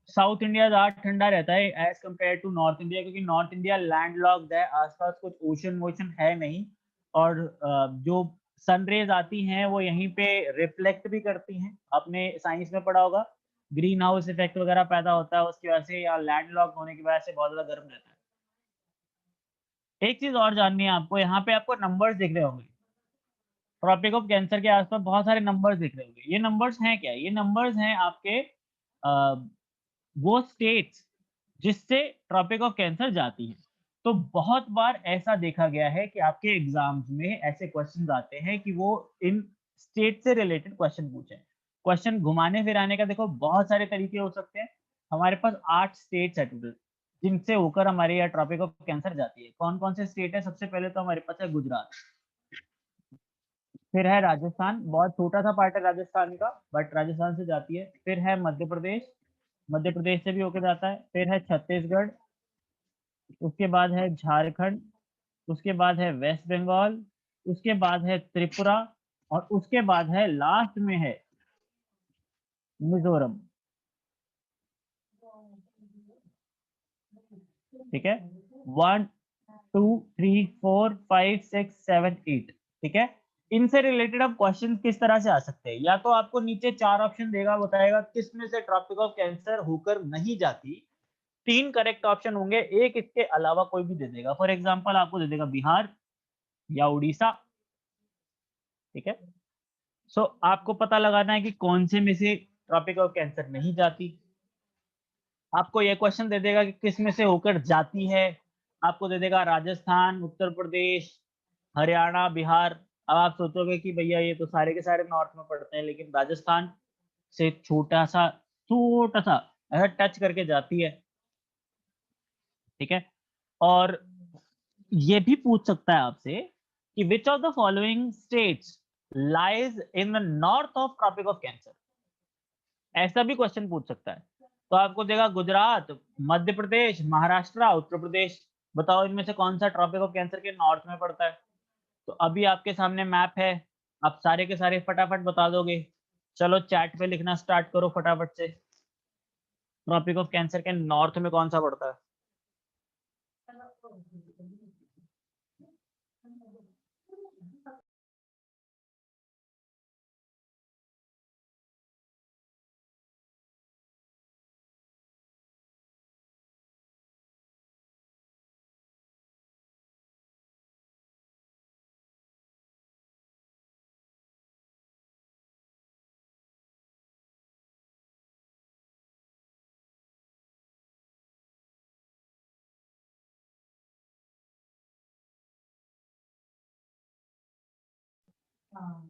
Speaker 1: साउथ इंडिया ज़्यादा ठंडा रहता है as compare to North India, क्योंकि नॉर्थ इंडिया लैंडलॉक्ड है, आस-पास कुछ ओशन-वोशन है नहीं, और जो सन रेज़ आती हैं वो यहीं पे रिफ्लेक्ट भी करती हैं। आपने साइंस में पढ़ा होगा, ग्रीन हाउस इफ़ेक्ट वगैरह पैदा होता है उसकी वजह से, या लैंडलॉक्ड होने की वजह से बहुत ज़्यादा गर्म रहता है। एक चीज़ और जाननी है आपको, यहाँ पे आपको नंबर्स दिख रहे होंगे। ट्रॉपिक ऑफ कैंसर के आस-पास बहुत सारे नंबर्स दिख रहे होंगे। ये नंबर्स हैं क्या? ये नंबर्स हैं आपके वो स्टेट्स जिससे ट्रॉपिक ऑफ कैंसर जाती है। तो बहुत बार ऐसा देखा गया है कि आपके एग्ज़ाम्स में ऐसे क्वेश्चन्स आते हैं कि वो इन स्टेट से रिलेटेड क्वेश्चन पूछें। क्वेश्चन घुमाने-फिराने का देखो बहुत सारे तरीके हो सकते हैं। हमारे पास 8 स्टेट्स हैं टोटल, जिनसे होकर हमारे यहाँ ट्रॉपिक ऑफ कैंसर जाती है। कौन-कौन से स्टेट है? सबसे पहले तो हमारे पास है गुजरात। फिर है राजस्थान, बहुत छोटा-सा पार्ट है राजस्थान का, बट राजस्थान से जाती है। फिर है मध्य प्रदेश, मध्य प्रदेश से भी होके जाता है। फिर है छत्तीसगढ़, उसके बाद है झारखंड, उसके बाद है वेस्ट बंगाल, उसके बाद है त्रिपुरा, और उसके बाद है लास्ट में है मिज़ोरम। ठीक है? 1, 2, 3, 4, 5, 6, 7, 8, ठीक है? इनसे रिलेटेड अब क्वेश्चन किस तरह से आ सकते हैं? या तो आपको नीचे 4 ऑप्शन देगा, बताएगा किस में से ट्रॉपिक ऑफ कैंसर होकर नहीं जाती। 3 करेक्ट ऑप्शन होंगे, एक इसके अलावा कोई भी दे देगा। फॉर एग्ज़ाम्पल आपको दे देगा बिहार या उड़ीसा, ठीक है? सो आपको पता लगाना है कि कौन से में से ट्रॉपिक ऑफ कैंसर नहीं जाती। आपको ये क्वेश्चन दे देगा कि किस में से होकर जाती है। आपको दे देगा राजस्थान, उत्तर प्रदेश, हरियाणा, बिहार। अब आप सोचोगे कि भैया ये तो सारे के सारे नॉर्थ में पड़ते हैं, लेकिन राजस्थान से छोटा-सा ऐसा टच करके जाती है, ठीक है? और ये भी पूछ सकता है आपसे कि which of the following states lies in the north of Tropic of Cancer? ऐसा भी क्वेश्चन पूछ सकता है। तो आपको देगा गुजरात, मध्य प्रदेश, महाराष्ट्र, उत्तर प्रदेश। बताओ इनमें से कौन-सा ट्रॉपिक ऑफ कैंसर के नॉर्थ में पड़ता है? तो अभी आपके सामने मैप है, आप सारे के सारे फटाफट बता दोगे। चलो चैट पे लिखना स्टार्ट करो फटाफट से। ट्रॉपिक ऑफ कैंसर के नॉर्थ में कौन-सा पड़ता है?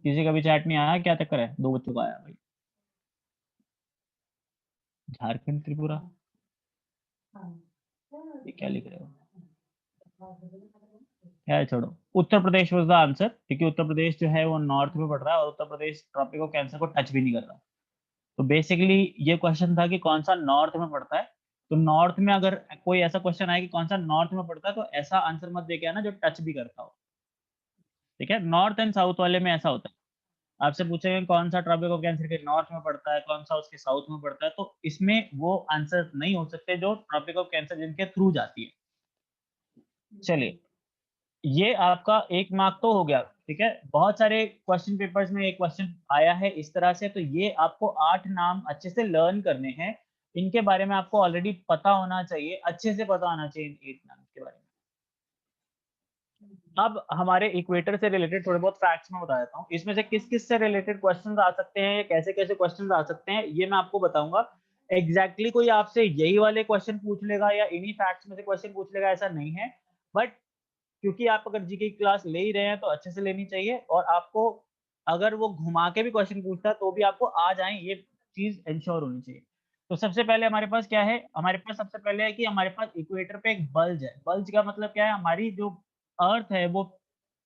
Speaker 1: किसी का भी चैट नहीं आया, क्या चक्कर है? 2 बच्चों का आया भाई। झारखंड, त्रिपुरा, ये क्या लिख रहे हो? खैर छोड़ो। Uttar Pradesh was the answer, क्योंकि उत्तर प्रदेश जो है वो नॉर्थ में पड़ रहा है और Uttar Pradesh tropic of cancer को टच भी नहीं कर रहा। तो बेसिकली ये क्वेश्चन था कि कौन-सा नॉर्थ में पड़ता है। तो नॉर्थ में अगर कोई ऐसा क्वेश्चन आए कि कौन-सा नॉर्थ में पड़ता है, तो ऐसा आंसर मत दे के आना जो टच भी करता हो। ठीक है? नॉर्थ एंड साउथ वाले में ऐसा होता है। आपसे पूछेंगे कौन-सा ट्रॉपिक ऑफ कैंसर के नॉर्थ में पड़ता है, कौन-सा उसके साउथ में पड़ता है, तो इसमें वो आंसर नहीं हो सकते जो ट्रॉपिक ऑफ कैंसर जिनके थ्रू जाती है। चलिए, ये आपका 1 मार्क तो हो गया, ठीक है? बहुत सारे क्वेश्चन पेपर्स में एक क्वेश्चन आया है इस तरह से, तो ये आपको 8 नाम अच्छे से लर्न करने हैं। इनके बारे में आपको ऑलरेडी पता होना चाहिए, अच्छे से पता होना चाहिए इन 8 नाम के बारे में। अब हमारे इक्वेटर से रिलेटेड थोड़े बहुत फैक्ट्स मैं बता देता हूँ। इसमें से किस-किस से रिलेटेड क्वेश्चंस आ सकते हैं या कैसे-कैसे क्वेश्चंस आ सकते हैं, ये मैं आपको बताऊँगा। एग्ज़ैक्टली कोई आपसे यही वाले क्वेश्चन पूछ लेगा या इन्हीं फैक्ट्स में से क्वेश्चन पूछ लेगा, ऐसा नहीं है। बट क्योंकि आप अगर जीके की क्लास ले ही रहे हैं तो अच्छे से लेनी चाहिए, और आपको अगर वो घुमा के भी क्वेश्चन पूछता है तो भी आपको आ जाएँ, ये चीज़ एंश्योर होनी चाहिए। तो सबसे पहले हमारे पास क्या है, हमारे पास सबसे पहले है कि हमारे पास इक्वेटर पे एक बल्ज है। बल्ज का मतलब क्या है, हमारी जो अर्थ है वो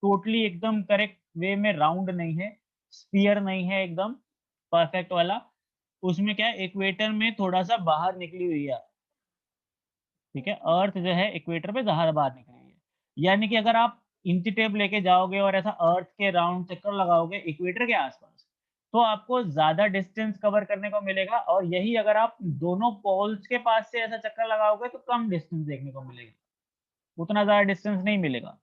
Speaker 1: टोटली एकदम करेक्ट वे में राउंड नहीं है, स्फीयर नहीं है एकदम परफेक्ट वाला। उसमें क्या है, इक्वेटर में थोड़ा-सा बाहर निकली हुई है, ठीक है? अर्थ जो है इक्वेटर पे ज़्यादा बाहर निकली हुई है। यानी कि अगर आप इंची टेप लेके जाओगे और ऐसा अर्थ के राउंड चक्कर लगाओगे इक्वेटर के आसपास, तो आपको ज़्यादा डिस्टेंस कवर करने को मिलेगा और यही अगर आप दोनों पोल्स के पास से ऐसा चक्कर लगाओगे तो कम डिस्टेंस देखने को मिलेगा, उतना ज़्यादा डिस्टेंस नहीं मिलेगा।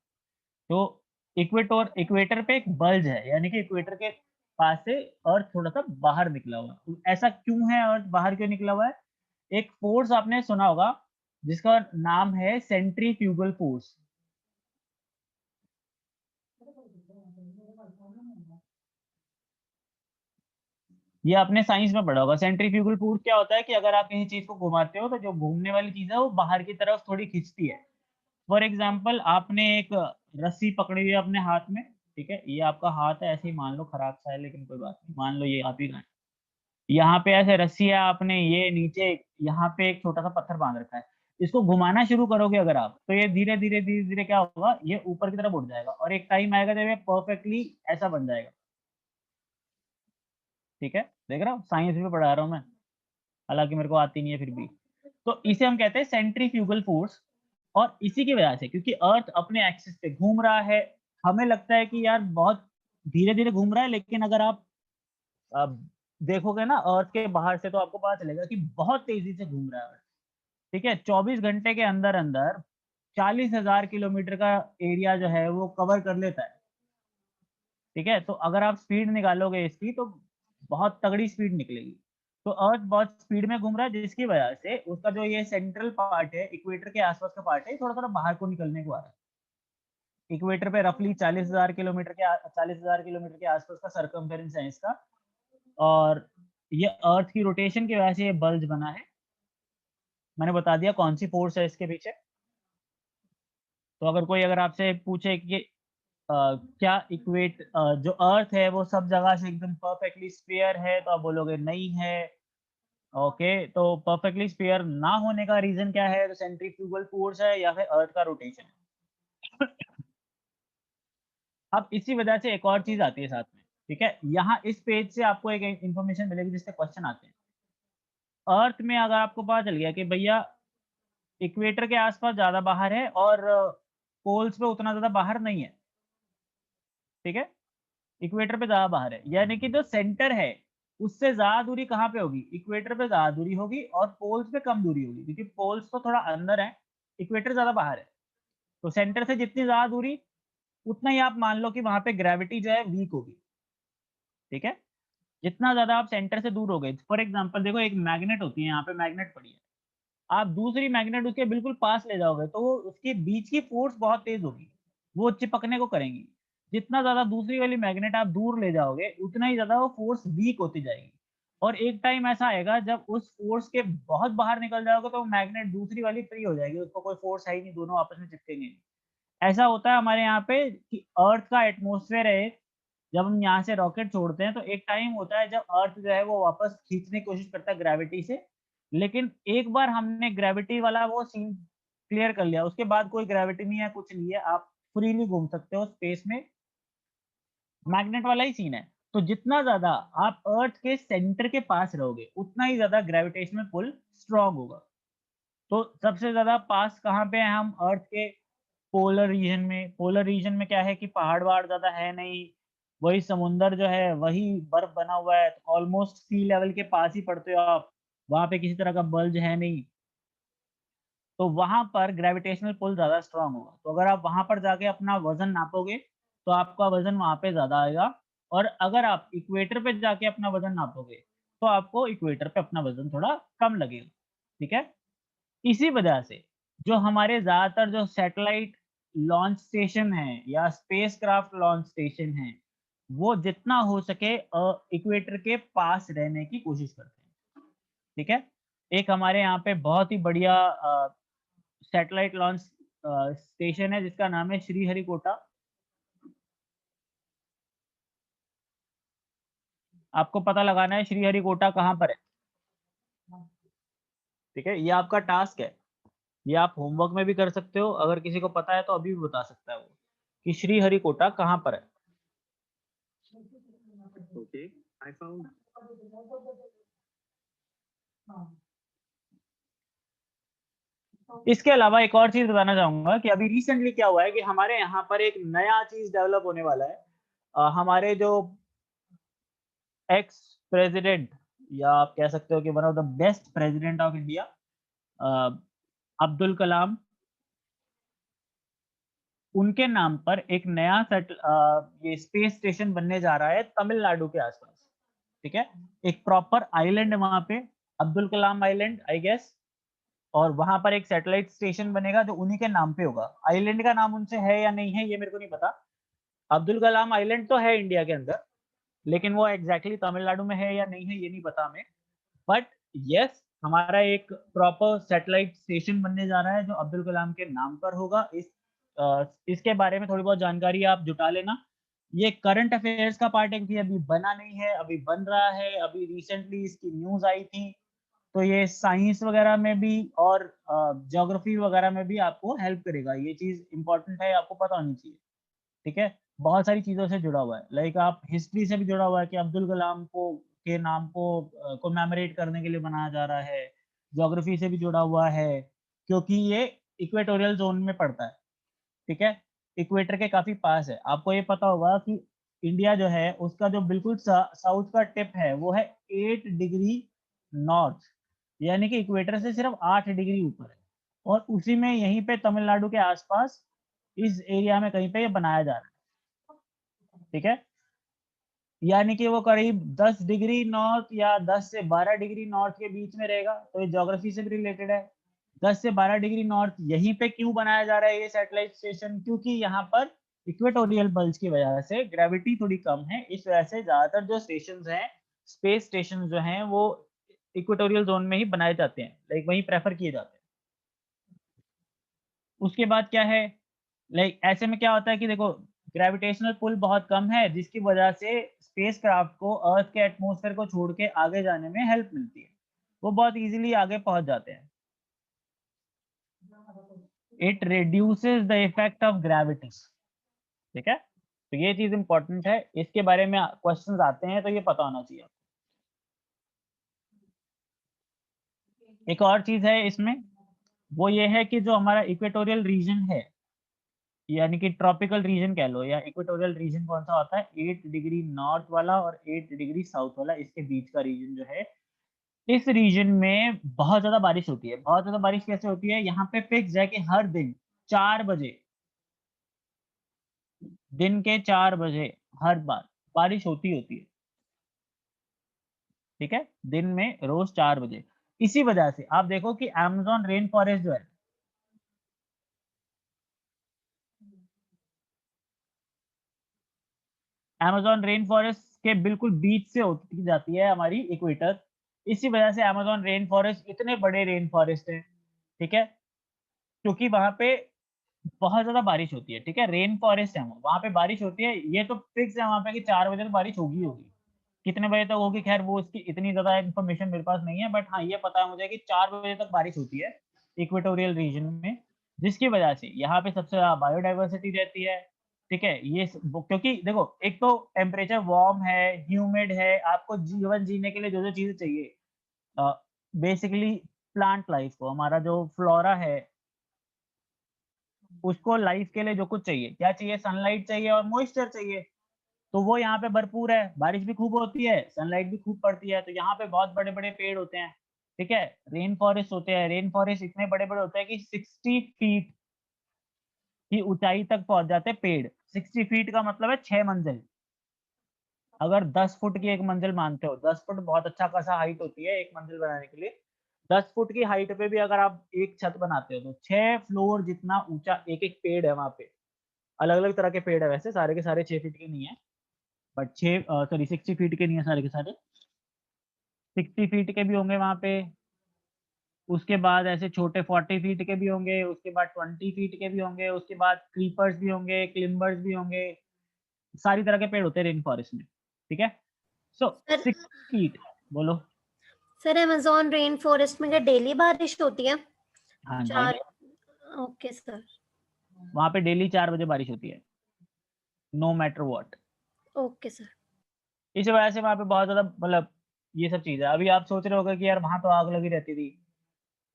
Speaker 1: तो इक्वेटर पे एक बल्ज है, यानी कि इक्वेटर के पास से अर्थ थोड़ा-सा बाहर निकला हुआ है। तो ऐसा क्यों है, अर्थ बाहर क्यों निकला हुआ है? एक फ़ोर्स आपने सुना होगा, जिसका नाम है सेंट्रीफ्यूगल फ़ोर्स। ये आपने साइंस में पढ़ा होगा। सेंट्रीफ्यूगल फ़ोर्स क्या होता है कि अगर आप किसी चीज़ को घुमाते हो, तो जो घूमने वाली चीज़ है, वो बाहर की तरफ थोड़ी खींचती है। फॉर एग्ज़ाम्पल आपने एक रस्सी पकड़ी हुई है अपने हाथ में, ठीक है? ये आपका हाथ है, ऐसे ही मान लो खराब-सा है, लेकिन कोई बात नहीं, मान लो ये आप ही का है। यहाँ पे ऐसे रस्सी है, आपने ये नीचे यहाँ पे एक छोटा-सा पत्थर बाँध रखा है। इसको घुमाना शुरू करोगे अगर आप, तो ये धीरे-धीरे, धीरे-धीरे क्या होगा, ये ऊपर की तरफ उठ जाएगा और एक टाइम आएगा जब ये परफेक्टली ऐसा बन जाएगा। ठीक है? देख रहे हो? साइंस भी पढ़ा रहा हूँ मैं, हालाँकि मेरे को आती नहीं है फिर भी। तो इसे हम कहते हैं सेंट्रीफ्यूगल फ़ोर्स और इसी की वजह से, क्योंकि अर्थ अपने एक्सिस पे घूम रहा है, हमें लगता है कि यार बहुत धीरे-धीरे घूम रहा है, लेकिन अगर आप अब देखोगे ना अर्थ के बाहर से, तो आपको पता चलेगा कि बहुत तेज़ी से घूम रहा है अर्थ, ठीक है? 24 घंटे के अंदर-अंदर 40,000 किलोमीटर का एरिया जो है वो कवर कर लेता है, ठीक है? तो अगर आप स्पीड निकालोगे इसकी, तो बहुत तगड़ी स्पीड निकलेगी। तो अर्थ बहुत स्पीड में घूम रहा है, जिसकी वजह से उसका जो ये सेंट्रल पार्ट है, इक्वेटर के आस-पास का पार्ट है, थोड़ा-थोड़ा बाहर को निकलने को आ रहा है। इक्वेटर पे रफली 40,000 किलोमीटर के आस-पास का सर्कम्फेरेंस है इसका और ये अर्थ की रोटेशन की वजह से ये बल्ज बना है। मैंने बता दिया कौन-सी फ़ोर्स है इसके पीछे। तो अगर आपसे पूछे कि क्या जो अर्थ है वो सब जगह से एकदम परफेक्टली स्फीयर है, तो आप बोलोगे नहीं है। ओके, तो परफेक्टली स्फीयर ना होने का रीज़न क्या है? तो सेंट्रीफ्यूगल फ़ोर्स है या फिर अर्थ का रोटेशन है। अब इसी वजह से एक और चीज़ आती है साथ में, ठीक है? यहाँ इस पेज से आपको एक इन्फॉर्मेशन मिलेगी जिससे क्वेश्चन आते हैं। अर्थ में अगर आपको पता चल गया कि भैया इक्वेटर के आस-पास ज़्यादा बाहर है और पोल्स पे उतना ज़्यादा बाहर नहीं है, ठीक है? इक्वेटर पे ज़्यादा बाहर है, यानी कि जो सेंटर है, उससे ज़्यादा दूरी कहाँ पे होगी? इक्वेटर पे ज़्यादा दूरी होगी और पोल्स पे कम दूरी होगी, क्योंकि पोल्स तो थोड़ा अंदर है, इक्वेटर ज़्यादा बाहर है। तो सेंटर से जितनी ज़्यादा दूरी, उतना ही आप मान लो कि वहाँ पे ग्रेविटी जो है वीक होगी, ठीक है? जितना ज़्यादा आप सेंटर से दूर हो गए, फॉर एग्ज़ाम्पल देखो एक मैग्नेट होती है, यहाँ पे मैग्नेट पड़ी है। आप दूसरी मैग्नेट उसके बिल्कुल पास ले जाओगे, तो वो उसके बीच की फ़ोर्स बहुत तेज़ होगी, वो चिपकने को करेंगी। जितना ज़्यादा दूसरी वाली मैग्नेट आप दूर ले जाओगे, उतना ही ज़्यादा वो फ़ोर्स वीक होती जाएगी और एक टाइम ऐसा आएगा जब उस फ़ोर्स के बहुत बाहर निकल जाओगे, तो वो मैग्नेट दूसरी वाली फ्री हो जाएगी, उसको कोई फ़ोर्स है ही नहीं, दोनों आपस में चिपकेंगे नहीं। ऐसा होता है हमारे यहाँ पे कि अर्थ का एटमॉस्फेयर है, जब हम यहाँ से रॉकेट छोड़ते हैं, तो एक टाइम होता है जब अर्थ जो है वो वापस खींचने की कोशिश करता है ग्रेविटी से, लेकिन एक बार हमने ग्रेविटी वाला वो सीन क्लियर कर लिया, उसके बाद कोई ग्रेविटी नहीं है, कुछ नहीं है, आप फ्रीली घूम सकते हो स्पेस में, मैग्नेट वाला ही सीन है। तो जितना ज़्यादा आप अर्थ के सेंटर के पास रहोगे, उतना ही ज़्यादा ग्रेविटेशनल पुल स्ट्रॉन्ग होगा। तो सबसे ज़्यादा पास कहाँ पे हैं हम अर्थ के? पोलर रीजन में। पोलर रीजन में क्या है कि पहाड़-वहाड़ ज़्यादा है नहीं, वही समुंदर जो है वही बर्फ बना हुआ है, ऑलमोस्ट सी लेवल के पास ही पड़ते हो आप, वहाँ पे किसी तरह का बल्ज है नहीं, तो वहाँ पर ग्रेविटेशनल पुल ज़्यादा स्ट्रॉन्ग होगा। तो अगर आप वहाँ पर जाके अपना वज़न नापोगे, तो आपका वज़न वहाँ पे ज़्यादा आएगा और अगर आप इक्वेटर पे जाके अपना वज़न नापोगे, तो आपको इक्वेटर पे अपना वज़न थोड़ा कम लगेगा, ठीक है? इसी वजह से जो हमारे ज़्यादातर जो सैटेलाइट लॉन्च स्टेशन हैं या स्पेसक्राफ्ट लॉन्च स्टेशन हैं, वो जितना हो सके इक्वेटर के पास रहने की कोशिश करते हैं, ठीक है? एक हमारे यहाँ पे बहुत ही बढ़िया सैटेलाइट लॉन्च स्टेशन है जिसका नाम है श्रीहरिकोटा। आपको पता लगाना है श्रीहरिकोटा कहाँ पर है? ठीक है, ये आपका टास्क है, ये आप होमवर्क में भी कर सकते हो, अगर किसी को पता है तो अभी भी बता सकता है वो कि श्रीहरिकोटा कहाँ पर है।
Speaker 4: Okay, I found.
Speaker 1: इसके अलावा एक और चीज बताना चाहूंगा कि अभी रिसेंटली क्या हुआ है कि हमारे यहाँ पर एक नया चीज डेवलप होने वाला है। हमारे जो एक्स प्रेसिडेंट, या आप कह सकते हो कि one of the best president of India, Abdul Kalam, उनके नाम पर एक नया ये स्पेस स्टेशन बनने जा रहा है तमिलनाडु के आसपास। ठीक है, एक प्रॉपर आइलैंड वहां पे, Abdul Kalam island I guess, और वहां पर एक सैटेलाइट स्टेशन बनेगा जो उन्हीं के नाम पे होगा। आइलैंड का नाम उनसे है या नहीं है ये मेरे को नहीं पता। अब्दुल कलाम आइलैंड तो है इंडिया के अंदर, लेकिन वो एग्जैक्टली तमिलनाडु में है या नहीं है ये नहीं पता हमें। बट यस, हमारा एक प्रॉपर सैटेलाइट स्टेशन बनने जा रहा है जो अब्दुल कलाम के नाम पर होगा। इसके बारे में थोड़ी बहुत जानकारी आप जुटा लेना। ये करंट अफेयर्स का पार्ट है कि अभी बना नहीं है, अभी बन रहा है, अभी रिसेंटली इसकी न्यूज आई थी। तो ये साइंस वगैरह में भी और ज्योग्राफी वगैरह में भी आपको हेल्प करेगा। ये चीज इंपॉर्टेंट है, आपको पता होनी चाहिए। ठीक है, बहुत सारी चीजों से जुड़ा हुआ है, लाइक आप हिस्ट्री से भी जुड़ा हुआ है कि अब्दुल कलाम को के नाम को कोमेमोरेट करने के लिए बनाया जा रहा है। ज्योग्राफी से भी जुड़ा हुआ है क्योंकि ये इक्वेटोरियल जोन में पड़ता है। ठीक है, इक्वेटर के काफी पास है। आपको ये पता होगा कि इंडिया जो है उसका जो बिल्कुल साउथ का टिप है वो है 8 डिग्री नॉर्थ, यानी कि इक्वेटर से सिर्फ 8 डिग्री ऊपर है। और उसी में यहीं पे तमिलनाडु के आसपास इस एरिया में कहीं पे ये बनाया जा रहा है। ठीक है, यानी कि वो करीब 10 डिग्री नॉर्थ या 10 से 12 डिग्री नॉर्थ के बीच में रहेगा। तो ये ज्योग्राफी से भी रिलेटेड है। 10 से 12 डिग्री नॉर्थ यहीं पे क्यों बनाया जा रहा है ये सैटेलाइट स्टेशन? क्योंकि यहाँ पर इक्वेटोरियल बल्ज की वजह से ग्रेविटी थोड़ी कम है, इस वजह से ज्यादातर जो स्टेशन हैं, स्पेस स्टेशन जो हैं, वो इक्वेटोरियल जोन में ही बनाए जाते हैं, लाइक वहीं प्रेफर किए जाते हैं। उसके बाद क्या है, लाइक ऐसे में क्या होता है कि देखो, ग्रेविटेशनल पुल बहुत कम है जिसकी वजह से स्पेसक्राफ्ट को अर्थ के एटमॉस्फेयर को छोड़ के आगे जाने में हेल्प मिलती है, वो बहुत इजीली आगे पहुंच जाते हैं। It reduces the effect of gravity. ठीक है, तो ये चीज इंपॉर्टेंट है, इसके बारे में क्वेश्चंस आते हैं तो ये पता होना चाहिए। एक और चीज है इसमें, वो ये है कि जो हमारा इक्वेटोरियल रीजन है, यानी कि ट्रॉपिकल रीजन कह लो, या इक्वेटोरियल रीजन कौन सा होता है, 8 डिग्री नॉर्थ वाला और 8 डिग्री साउथ वाला, इसके बीच का रीजन जो है, इस रीजन में बहुत ज्यादा बारिश होती है। बहुत ज्यादा बारिश कैसे होती है, यहाँ पे फिक्स है कि हर दिन 4 बजे, दिन के 4 बजे हर बार बारिश होती है। ठीक है, दिन में रोज 4 बजे। इसी वजह से आप देखो कि अमेज़न रेन फॉरेस्ट जो है, अमेज़न रेन फॉरेस्ट के बिल्कुल बीच से होती जाती है हमारी इक्वेटर। इसी वजह से अमेज़न रेन फॉरेस्ट इतने बड़े रेन फॉरेस्ट हैं। ठीक है, क्योंकि वहां पे बहुत ज्यादा बारिश होती है। ठीक है, रेन फॉरेस्ट है, वहां पे बारिश होती है, ये तो फिक्स है वहां पे कि 4 बजे तो बारिश होगी होगी। कितने बजे तक होगी, खैर वो इसकी इतनी ज्यादा इन्फॉर्मेशन मेरे पास नहीं है, बट हाँ ये पता है मुझे कि 4 बजे तक बारिश होती है इक्वेटोरियल रीजन में, जिसकी वजह से यहाँ पे सबसे ज्यादा बायोडाइवर्सिटी रहती है। ठीक है, क्योंकि देखो, एक तो टेम्परेचर वार्म है, ह्यूमिड है, आपको जीवन जीने के लिए जो जो चीजें चाहिए, बेसिकली प्लांट लाइफ को, हमारा जो फ्लोरा है उसको लाइफ के लिए जो कुछ चाहिए, क्या चाहिए, सनलाइट चाहिए और मॉइस्चर चाहिए। तो वो यहाँ पे भरपूर है, बारिश भी खूब होती है, सनलाइट भी खूब पड़ती है, तो यहाँ पे बहुत बड़े बड़े पेड़ होते हैं। ठीक है, रेन फॉरेस्ट होते हैं, रेन फॉरेस्ट इतने बड़े बड़े होते हैं कि 60 फीट की ऊंचाई तक पहुंच जाते हैं पेड़। 60 फीट का मतलब है 6 मंजिल। अगर 10 फुट की एक मंजिल मानते हो, 10 फुट बहुत अच्छा खासा हाइट होती है एक मंजिल बनाने के लिए। 10 फुट की हाइट पे भी अगर आप एक छत बनाते हो तो 6 फ्लोर जितना ऊंचा एक एक पेड़ है वहां पे। अलग अलग तरह के पेड़ है, वैसे सारे के सारे 6 फीट के नहीं है, बट 60 फीट के नहीं है सारे के सारे, 60 फीट के भी होंगे वहां पे। उसके बाद ऐसे छोटे 40 फीट के भी होंगे, उसके बाद 20 फीट के भी होंगे, उसके बाद क्रीपर्स भी होंगे, क्लिम्बर्स भी होंगे। सारी तरह के पेड़ होते हैं रेन फॉरेस्ट में। ठीक है, सो
Speaker 2: सर
Speaker 1: 6 फीट, बोलो।
Speaker 2: सर अमेज़न रेन फॉरेस्ट में क्या डेली बारिश होती है?
Speaker 1: हाँ जी,
Speaker 2: 4 ओके सर।
Speaker 1: वहाँ पे डेली 4 बजे बारिश होती है, no matter what.
Speaker 2: Okay sir.
Speaker 1: इस वजह से वहाँ पे बहुत ज़्यादा मतलब ये सब चीज़ है। अभी आप सोच रहे होंगे कि यार वहाँ तो आग लगी रहती थी,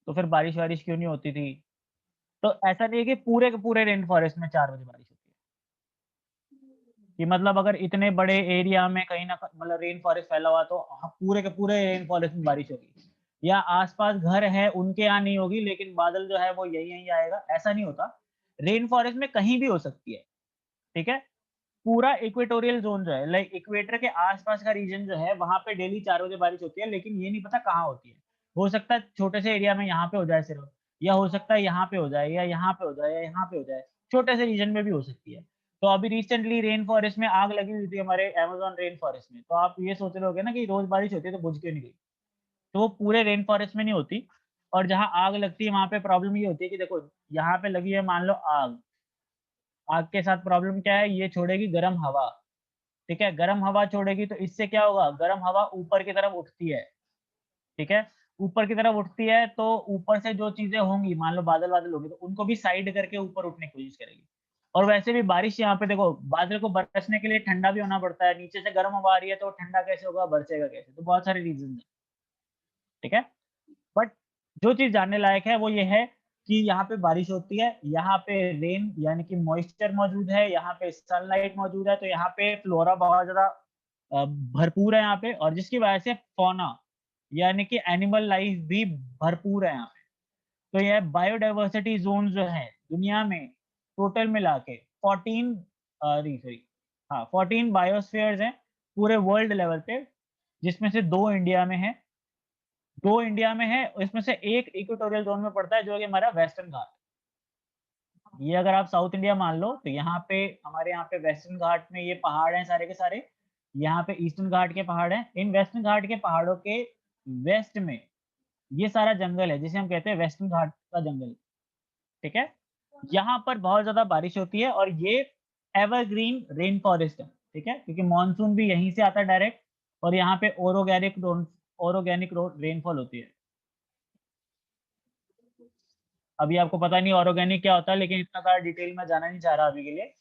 Speaker 1: तो फिर बारिश-वारिश क्यों नहीं होती थी? तो ऐसा नहीं है कि पूरे के पूरे रेन फॉरेस्ट में 4 बजे बारिश होती है। कि मतलब अगर इतने बड़े एरिया में कहीं न मतलब रेन फॉरेस्ट फैला हुआ तो पूरे के पूरे रेन फॉरेस्ट में बारिश होगी। या आस-पास घर है उनके यहाँ नहीं होगी लेकिन बादल जो है वो यहीं-यहीं आएगा, ऐसा नहीं होता। रेन फॉरेस्ट में कहीं भी हो सकती है, ठीक है? पूरा इक्वेटोरियल ज़ोन जो है लाइक इक्वेटर के आस-पास का रीजन जो है वहाँ पे डेली 4 बजे बारिश होती है लेकिन ये नहीं पता कहाँ होती है। हो सकता है छोटे से एरिया में यहाँ पे हो जाए सिर्फ या हो सकता है यहाँ पे हो जाए या यहाँ पे हो जाए या यहाँ पे हो जाए। छोटे से रीजन में भी हो सकती है। तो अभी रिसेंटली रेन फॉरेस्ट में आग लगी हुई थी हमारे अमेज़न रेन फॉरेस्ट में। तो आप ये सोच रहे होंगे ना कि रोज़ बारिश होती है तो बुझ क्यों नहीं गई? तो वो पूरे रेन फॉरेस्ट में नहीं होती और जहाँ आग लगती है वहाँ पे प्रॉब्लम ये होती है कि देखो यहाँ पे लगी है मान लो आग। आग के साथ प्रॉब्लम क्या है? ये छोड़ेगी गरम हवा। ठीक है? गरम हवा छोड़ेगी तो इससे क्या होगा? गरम हवा ऊपर की तरफ उठती है, ठीक है? ऊपर की तरफ उठती है तो ऊपर से जो चीज़ें होंगी, मान लो बादल-वादल होंगे तो उनको भी साइड करके ऊपर उठने की कोशिश करेगी। और वैसे भी बारिश यहाँ पे देखो बादल को बरसने के लिए ठंडा भी होना पड़ता है, नीचे से गर्म हवा आ रही है तो ठंडा कैसे होगा, बरसेगा कैसे? तो बहुत सारे रीज़न्स हैं, ठीक है? बट जो चीज़ जानने लायक है वो ये है कि यहाँ पे बारिश होती है, यहाँ पे रेन यानी कि मॉइस्चर मौजूद है, यहाँ पे सनलाइट मौजूद है, तो यहाँ पे फ्लोरा बहुत ज़्यादा भरपूर है यहाँ पे और जिसकी वजह से फौना यानी कि एनिमल लाइफ भी भरपूर है यहाँ पे। तो यह बायोडायवर्सिटी ज़ोन जो है दुनिया में टोटल मिला के 14 नहीं सॉरी हाँ 14 बायोस्फीयर्स हैं पूरे वर्ल्ड लेवल पे, जिसमें से 2 इंडिया में है। 2 इंडिया में है, इसमें से एक इक्वेटोरियल ज़ोन में पड़ता है जो कि हमारा वेस्टर्न घाट। ये अगर आप साउथ इंडिया मान लो तो यहाँ पे हमारे यहाँ पे वेस्टर्न घाट में ये पहाड़ हैं सारे के सारे, यहाँ पे ईस्टर्न घाट के पहाड़ हैं। इन वेस्टर्न घाट के पहाड़ों के वेस्ट में ये सारा जंगल है जिसे हम कहते हैं वेस्टर्न घाट का जंगल, ठीक है? यहाँ पर बहुत ज़्यादा बारिश होती है और ये एवरग्रीन रेन फॉरेस्ट है, ठीक है? क्योंकि मानसून भी यहीं से आता है डायरेक्ट और यहाँ पे ओरोगैनिक रेनफॉल होती है। अभी आपको पता नहीं ऑर्गेनिक क्या होता है लेकिन इतना ज़्यादा डिटेल में जाना नहीं चाह रहा अभी के लिए।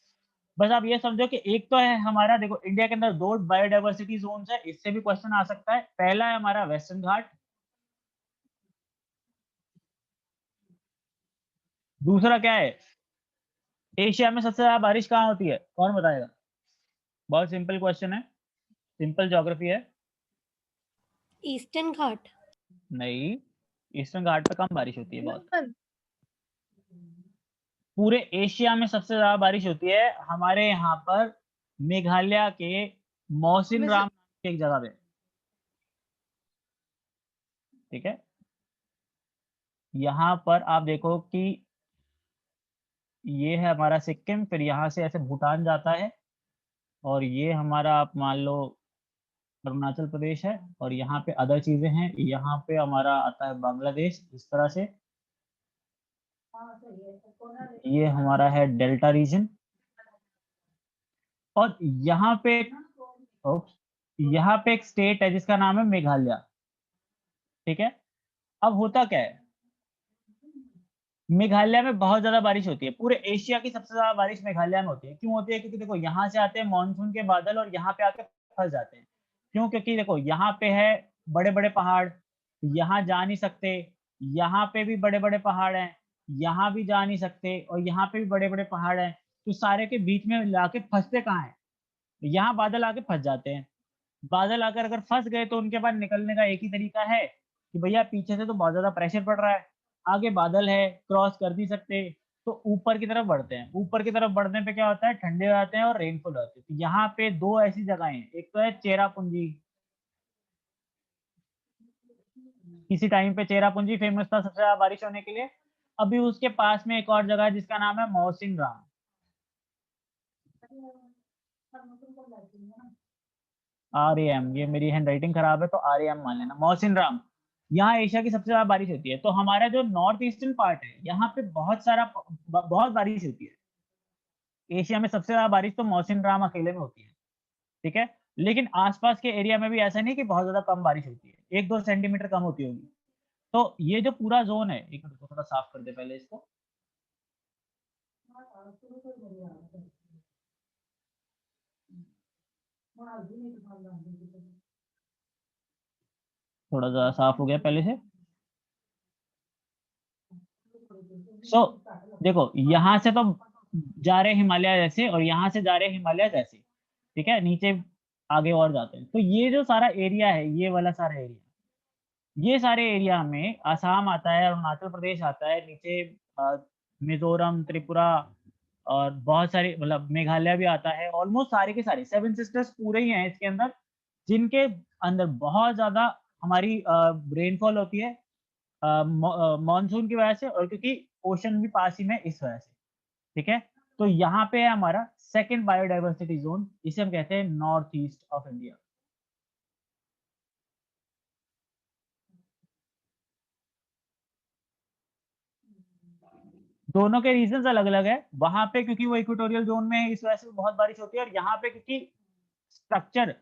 Speaker 1: बस आप ये समझो कि एक तो है हमारा देखो इंडिया के अंदर 2 बायोडायवर्सिटी ज़ोन्स है, इससे भी क्वेश्चन आ सकता है। पहला है हमारा वेस्टर्न घाट, दूसरा क्या है? एशिया में सबसे ज़्यादा बारिश कहाँ होती है? कौन बताएगा? बहुत सिंपल क्वेश्चन है, सिंपल ज्योग्राफी है।
Speaker 2: ईस्टर्न घाट।
Speaker 1: नहीं, ईस्टर्न घाट पे कम बारिश होती है बहुत।
Speaker 3: नंदन,
Speaker 1: पूरे एशिया में सबसे ज़्यादा बारिश होती है हमारे यहाँ पर मेघालय के मौसिन
Speaker 3: मिज़ो
Speaker 1: राम नाम की एक जगह पे, ठीक है? यहाँ पर आप देखो कि ये है हमारा सिक्किम, फिर यहाँ से ऐसे भूटान जाता है और ये हमारा आप मान लो अरुणाचल प्रदेश है और यहाँ पे अदर चीज़ें हैं। यहाँ पे हमारा आता है बांग्लादेश इस तरह से। ये हमारा है डेल्टा रीजन और यहाँ पे ओप्स, यहाँ पे एक स्टेट है जिसका नाम है मेघालय, ठीक है? अब होता क्या है? मेघालय में बहुत ज़्यादा बारिश होती है। पूरे एशिया की सबसे ज़्यादा बारिश मेघालय में होती है। क्यों होती है? क्योंकि देखो यहाँ से आते हैं मानसून के बादल और यहाँ पे आके फँस जाते हैं। क्यों? क्योंकि देखो यहाँ पे है बड़े-बड़े पहाड़, यहाँ जा नहीं सकते, यहाँ पे भी बड़े-बड़े पहाड़ हैं, यहाँ भी जा नहीं सकते और यहाँ पे भी बड़े-बड़े पहाड़ हैं। तो सारे के बीच में लाके फँसते कहाँ हैं? यहाँ बादल आके फँस जाते हैं। बादल आकर अगर फँस गए तो उनके पास निकलने का एक ही तरीका है कि भैया पीछे से तो बहुत ज़्यादा प्रेशर पड़ रहा है, आगे बादल है, क्रॉस कर नहीं सकते, तो ऊपर की तरफ बढ़ते हैं। ऊपर की तरफ बढ़ने पे क्या होता है ठंडे हो जाते हैं और रेनफॉल होती है। तो यहाँ पे 2 ऐसी जगहें हैं, एक तो है चेरापूंजी, किसी टाइम पे चेरापूंजी फेमस था सबसे ज़्यादा बारिश होने के लिए। अभी उसके पास में एक और जगह है जिसका नाम है मौसिन राम। आरएएम, ये मेरी हैंडराइटिंग खराब है तो आरएएम मान लेना। मौसिन राम, यहाँ एशिया की सबसे ज़्यादा बारिश होती है। तो हमारा जो नॉर्थ ईस्टर्न पार्ट है, यहाँ पे बहुत बारिश होती है। एशिया में सबसे ज़्यादा बारिश तो मौसिन राम अकेले में होती है, ठीक है? लेकिन आसपास के एरिया में भी ऐसा नहीं कि बहुत ज़्यादा कम बारिश होती है, 1-2 सेंटीमीटर कम होती होगी। तो ये जो पूरा ज़ोन है, एक मिनट को थोड़ा साफ कर दे पहले इसको। थोड़ा ज़्यादा साफ हो गया पहले से। देखो यहाँ से तो जा रहे हिमालय जैसे और यहाँ से जा रहे हिमालय जैसे, ठीक है? नीचे आगे और जाते हैं। तो ये जो सारा एरिया है, ये वाला सारा एरिया, ये सारे एरिया में असम आता है, अरुणाचल प्रदेश आता है, नीचे मिज़ोरम, त्रिपुरा और बहुत सारे मतलब मेघालय भी आता है। ऑलमोस्ट सारे के सारे 7 सिस्टर्स पूरे ही हैं इसके अंदर, जिनके अंदर बहुत ज़्यादा हमारी रेनफॉल होती है मानसून की वजह से और क्योंकि ओशन भी पास ही में इस वजह से, ठीक है? तो यहाँ पे है हमारा सेकंड बायोडायवर्सिटी ज़ोन, इसे हम कहते हैं नॉर्थ ईस्ट ऑफ इंडिया। दोनों के रीजंस अलग-अलग है। वहाँ पे क्योंकि वो इक्वेटोरियल ज़ोन में है, इस वजह से बहुत बारिश होती है और यहाँ पे क्योंकि स्ट्रक्चर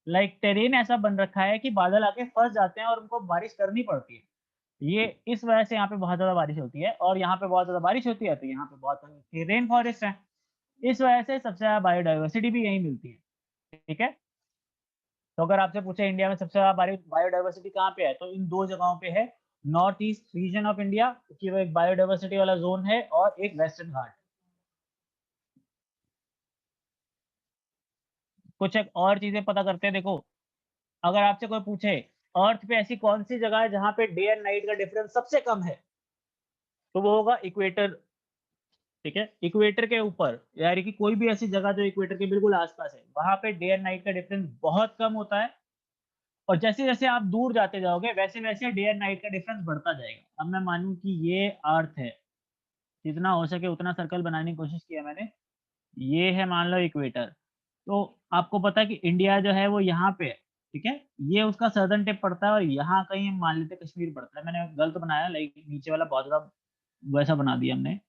Speaker 1: लाइक टेरेन ऐसा बन रखा है कि बादल आके फँस जाते हैं और उनको बारिश करनी पड़ती है। ये इस वजह से यहाँ पे बहुत ज़्यादा बारिश होती है और यहाँ पे बहुत ज़्यादा बारिश होती है, तो यहाँ पे बहुत रेन फॉरेस्ट है। इस वजह से सबसे ज़्यादा बायोडायवर्सिटी भी यहीं मिलती है, ठीक है? तो अगर आपसे पूछे इंडिया में सबसे ज़्यादा बायोडायवर्सिटी कहाँ पे है, तो इन 2 जगहों पे है। North east region of India क्योंकि वो एक बायोडायवर्सिटी वाला ज़ोन है और एक वेस्टर्न घाट। कुछ एक और चीज़ें पता करते हैं देखो, अगर आपसे कोई पूछे अर्थ पे ऐसी कौन-सी जगह है जहाँ पे डे एंड नाइट का डिफरेंस सबसे कम है? तो वो होगा इक्वेटर, ठीक है? इक्वेटर के ऊपर यानी कि कोई भी ऐसी जगह जो इक्वेटर के बिल्कुल आस-पास है, वहाँ पे डे एंड नाइट का डिफरेंस बहुत कम होता है और जैसे-जैसे आप दूर जाते जाओगे वैसे-वैसे डे एंड नाइट का डिफरेंस बढ़ता जाएगा। अब मैं मानूँ कि ये अर्थ है, जितना हो सके उतना सर्कल बनाने की कोशिश की है मैंने। ये है मान लो इक्वेटर, तो आपको पता है कि इंडिया जो है वो यहाँ पे है, ठीक है? ये उसका सदर्न टिप पड़ता है और यहाँ कहीं मान लेते हैं कश्मीर पड़ता है। मैंने गलत बनाया लाइक नीचे वाला बहुत ज़्यादा वैसा बना दिया हमने,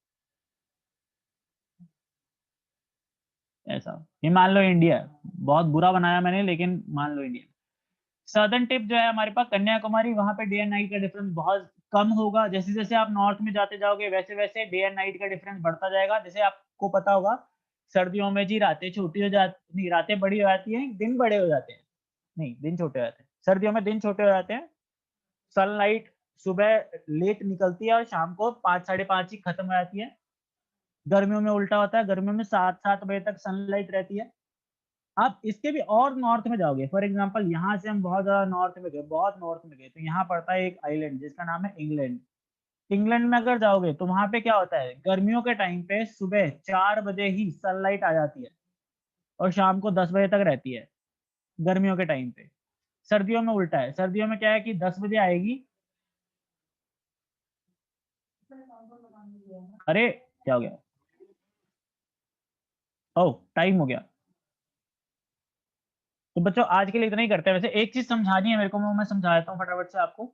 Speaker 1: ऐसा। ये मान लो इंडिया है, बहुत बुरा बनाया मैंने लेकिन मान लो इंडिया। सदर्न टिप जो है हमारे पास कन्याकुमारी, वहाँ पे डे एंड नाइट का डिफरेंस बहुत कम होगा। जैसे-जैसे आप नॉर्थ में जाते जाओगे वैसे-वैसे डे एंड नाइट का डिफरेंस बढ़ता जाएगा। जैसे आपको पता होगा सर्दियों में जी रातें छोटी हो जाती नहीं, रातें बड़ी हो जाती हैं, दिन बड़े हो जाते हैं। नहीं, दिन छोटे हो जाते हैं। सर्दियों में दिन छोटे हो जाते हैं। सनलाइट सुबह लेट निकलती है और शाम को 5 साढ़े 5 ही खत्म हो जाती है। गर्मियों में उल्टा होता है, गर्मियों में 7-7 बजे तक सनलाइट रहती है। आप इसके भी और नॉर्थ में जाओगे, फॉर एग्ज़ाम्पल यहाँ से हम बहुत ज़्यादा नॉर्थ में गए, बहुत नॉर्थ में गए, तो यहाँ पड़ता है एक आइलैंड जिसका नाम है इंग्लैंड। इंग्लैंड में अगर जाओगे तो वहाँ पे क्या होता है, गर्मियों के टाइम पे सुबह 4 बजे ही सनलाइट आ जाती है और शाम को 10 बजे तक रहती है, गर्मियों के टाइम पे। सर्दियों में उल्टा है, सर्दियों में क्या है कि 10 बजे आएगी। अरे! क्या हो गया? ओह! टाइम हो गया। तो बच्चों आज के लिए इतना ही करते हैं। वैसे एक चीज़ समझानी है मेरे को, वो मैं समझा देता हूँ फटाफट से आपको।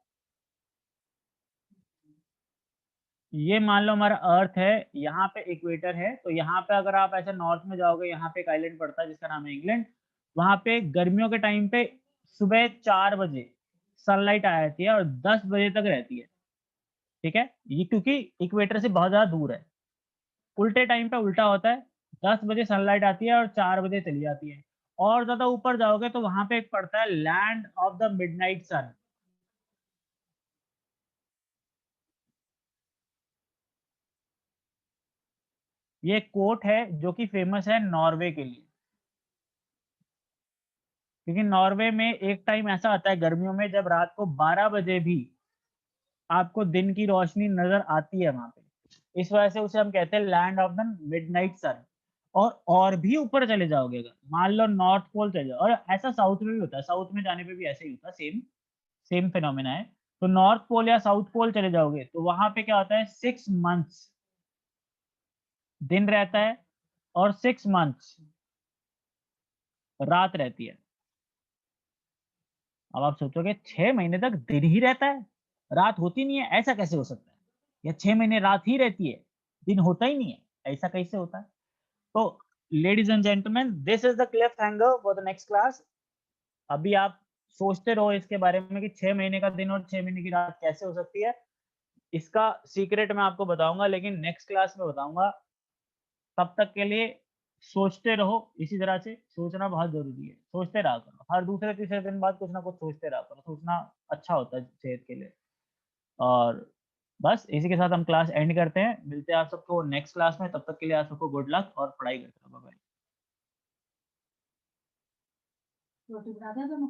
Speaker 1: ये मान लो हमारा अर्थ है, यहाँ पे इक्वेटर है, तो यहाँ पे अगर आप ऐसे नॉर्थ में जाओगे, यहाँ पे एक आइलैंड पड़ता है जिसका नाम है इंग्लैंड। वहाँ पे गर्मियों के टाइम पे सुबह 4 बजे सनलाइट आ जाती है और 10 बजे तक रहती है, ठीक है? ये क्योंकि इक्वेटर से बहुत ज़्यादा दूर है। उल्टे टाइम पे उल्टा होता है, 10 बजे सनलाइट आती है और 4 बजे चली जाती है। और ज़्यादा ऊपर जाओगे तो वहाँ पे एक पड़ता है लैंड ऑफ द मिडनाइट सन। ये कोट है जो कि फेमस है नॉर्वे के लिए। क्योंकि नॉर्वे में एक टाइम ऐसा आता है गर्मियों में जब रात को 12 बजे भी आपको दिन की रोशनी नज़र आती है वहाँ पे। इस वजह से उसे हम कहते हैं लैंड ऑफ द मिडनाइट सन। और भी ऊपर चले जाओगे अगर, मान लो नॉर्थ पोल चले जाओ और ऐसा साउथ में भी होता है, साउथ में जाने पे भी ऐसा ही होता है, सेम फिनोमेना है। तो नॉर्थ पोल या साउथ पोल चले जाओगे तो वहाँ पे क्या होता है 6 मंथ्स दिन रहता है और 6 मंथ्स रात रहती है। अब आप सोचोगे 6 महीने तक दिन ही रहता है, रात होती नहीं है, ऐसा कैसे हो सकता है? या 6 महीने रात ही रहती है, दिन होता ही नहीं है, ऐसा कैसे होता है? तो ladies and gentleman, this is the Cliff hanger for the next class. अभी आप सोचते रहो इसके बारे में कि 6 महीने का दिन और 6 महीने की रात कैसे हो सकती है। इसका सीक्रेट मैं आपको बताऊँगा, लेकिन नेक्स्ट क्लास में बताऊँगा। तब तक के लिए सोचते रहो, इसी तरह से सोचना बहुत ज़रूरी है। सोचते रहा करो, हर दूसरे तीसरे दिन बाद कुछ ना कुछ सोचते रहा करो, सोचना अच्छा होता है सेहत के लिए। और बस इसी के साथ हम क्लास एंड करते हैं। मिलते हैं आप सबको नेक्स्ट क्लास में, तब तक के लिए आप सबको गुड लक और पढ़ाई करते रहो। Bye bye.
Speaker 5: रोटी बना दें दोनों?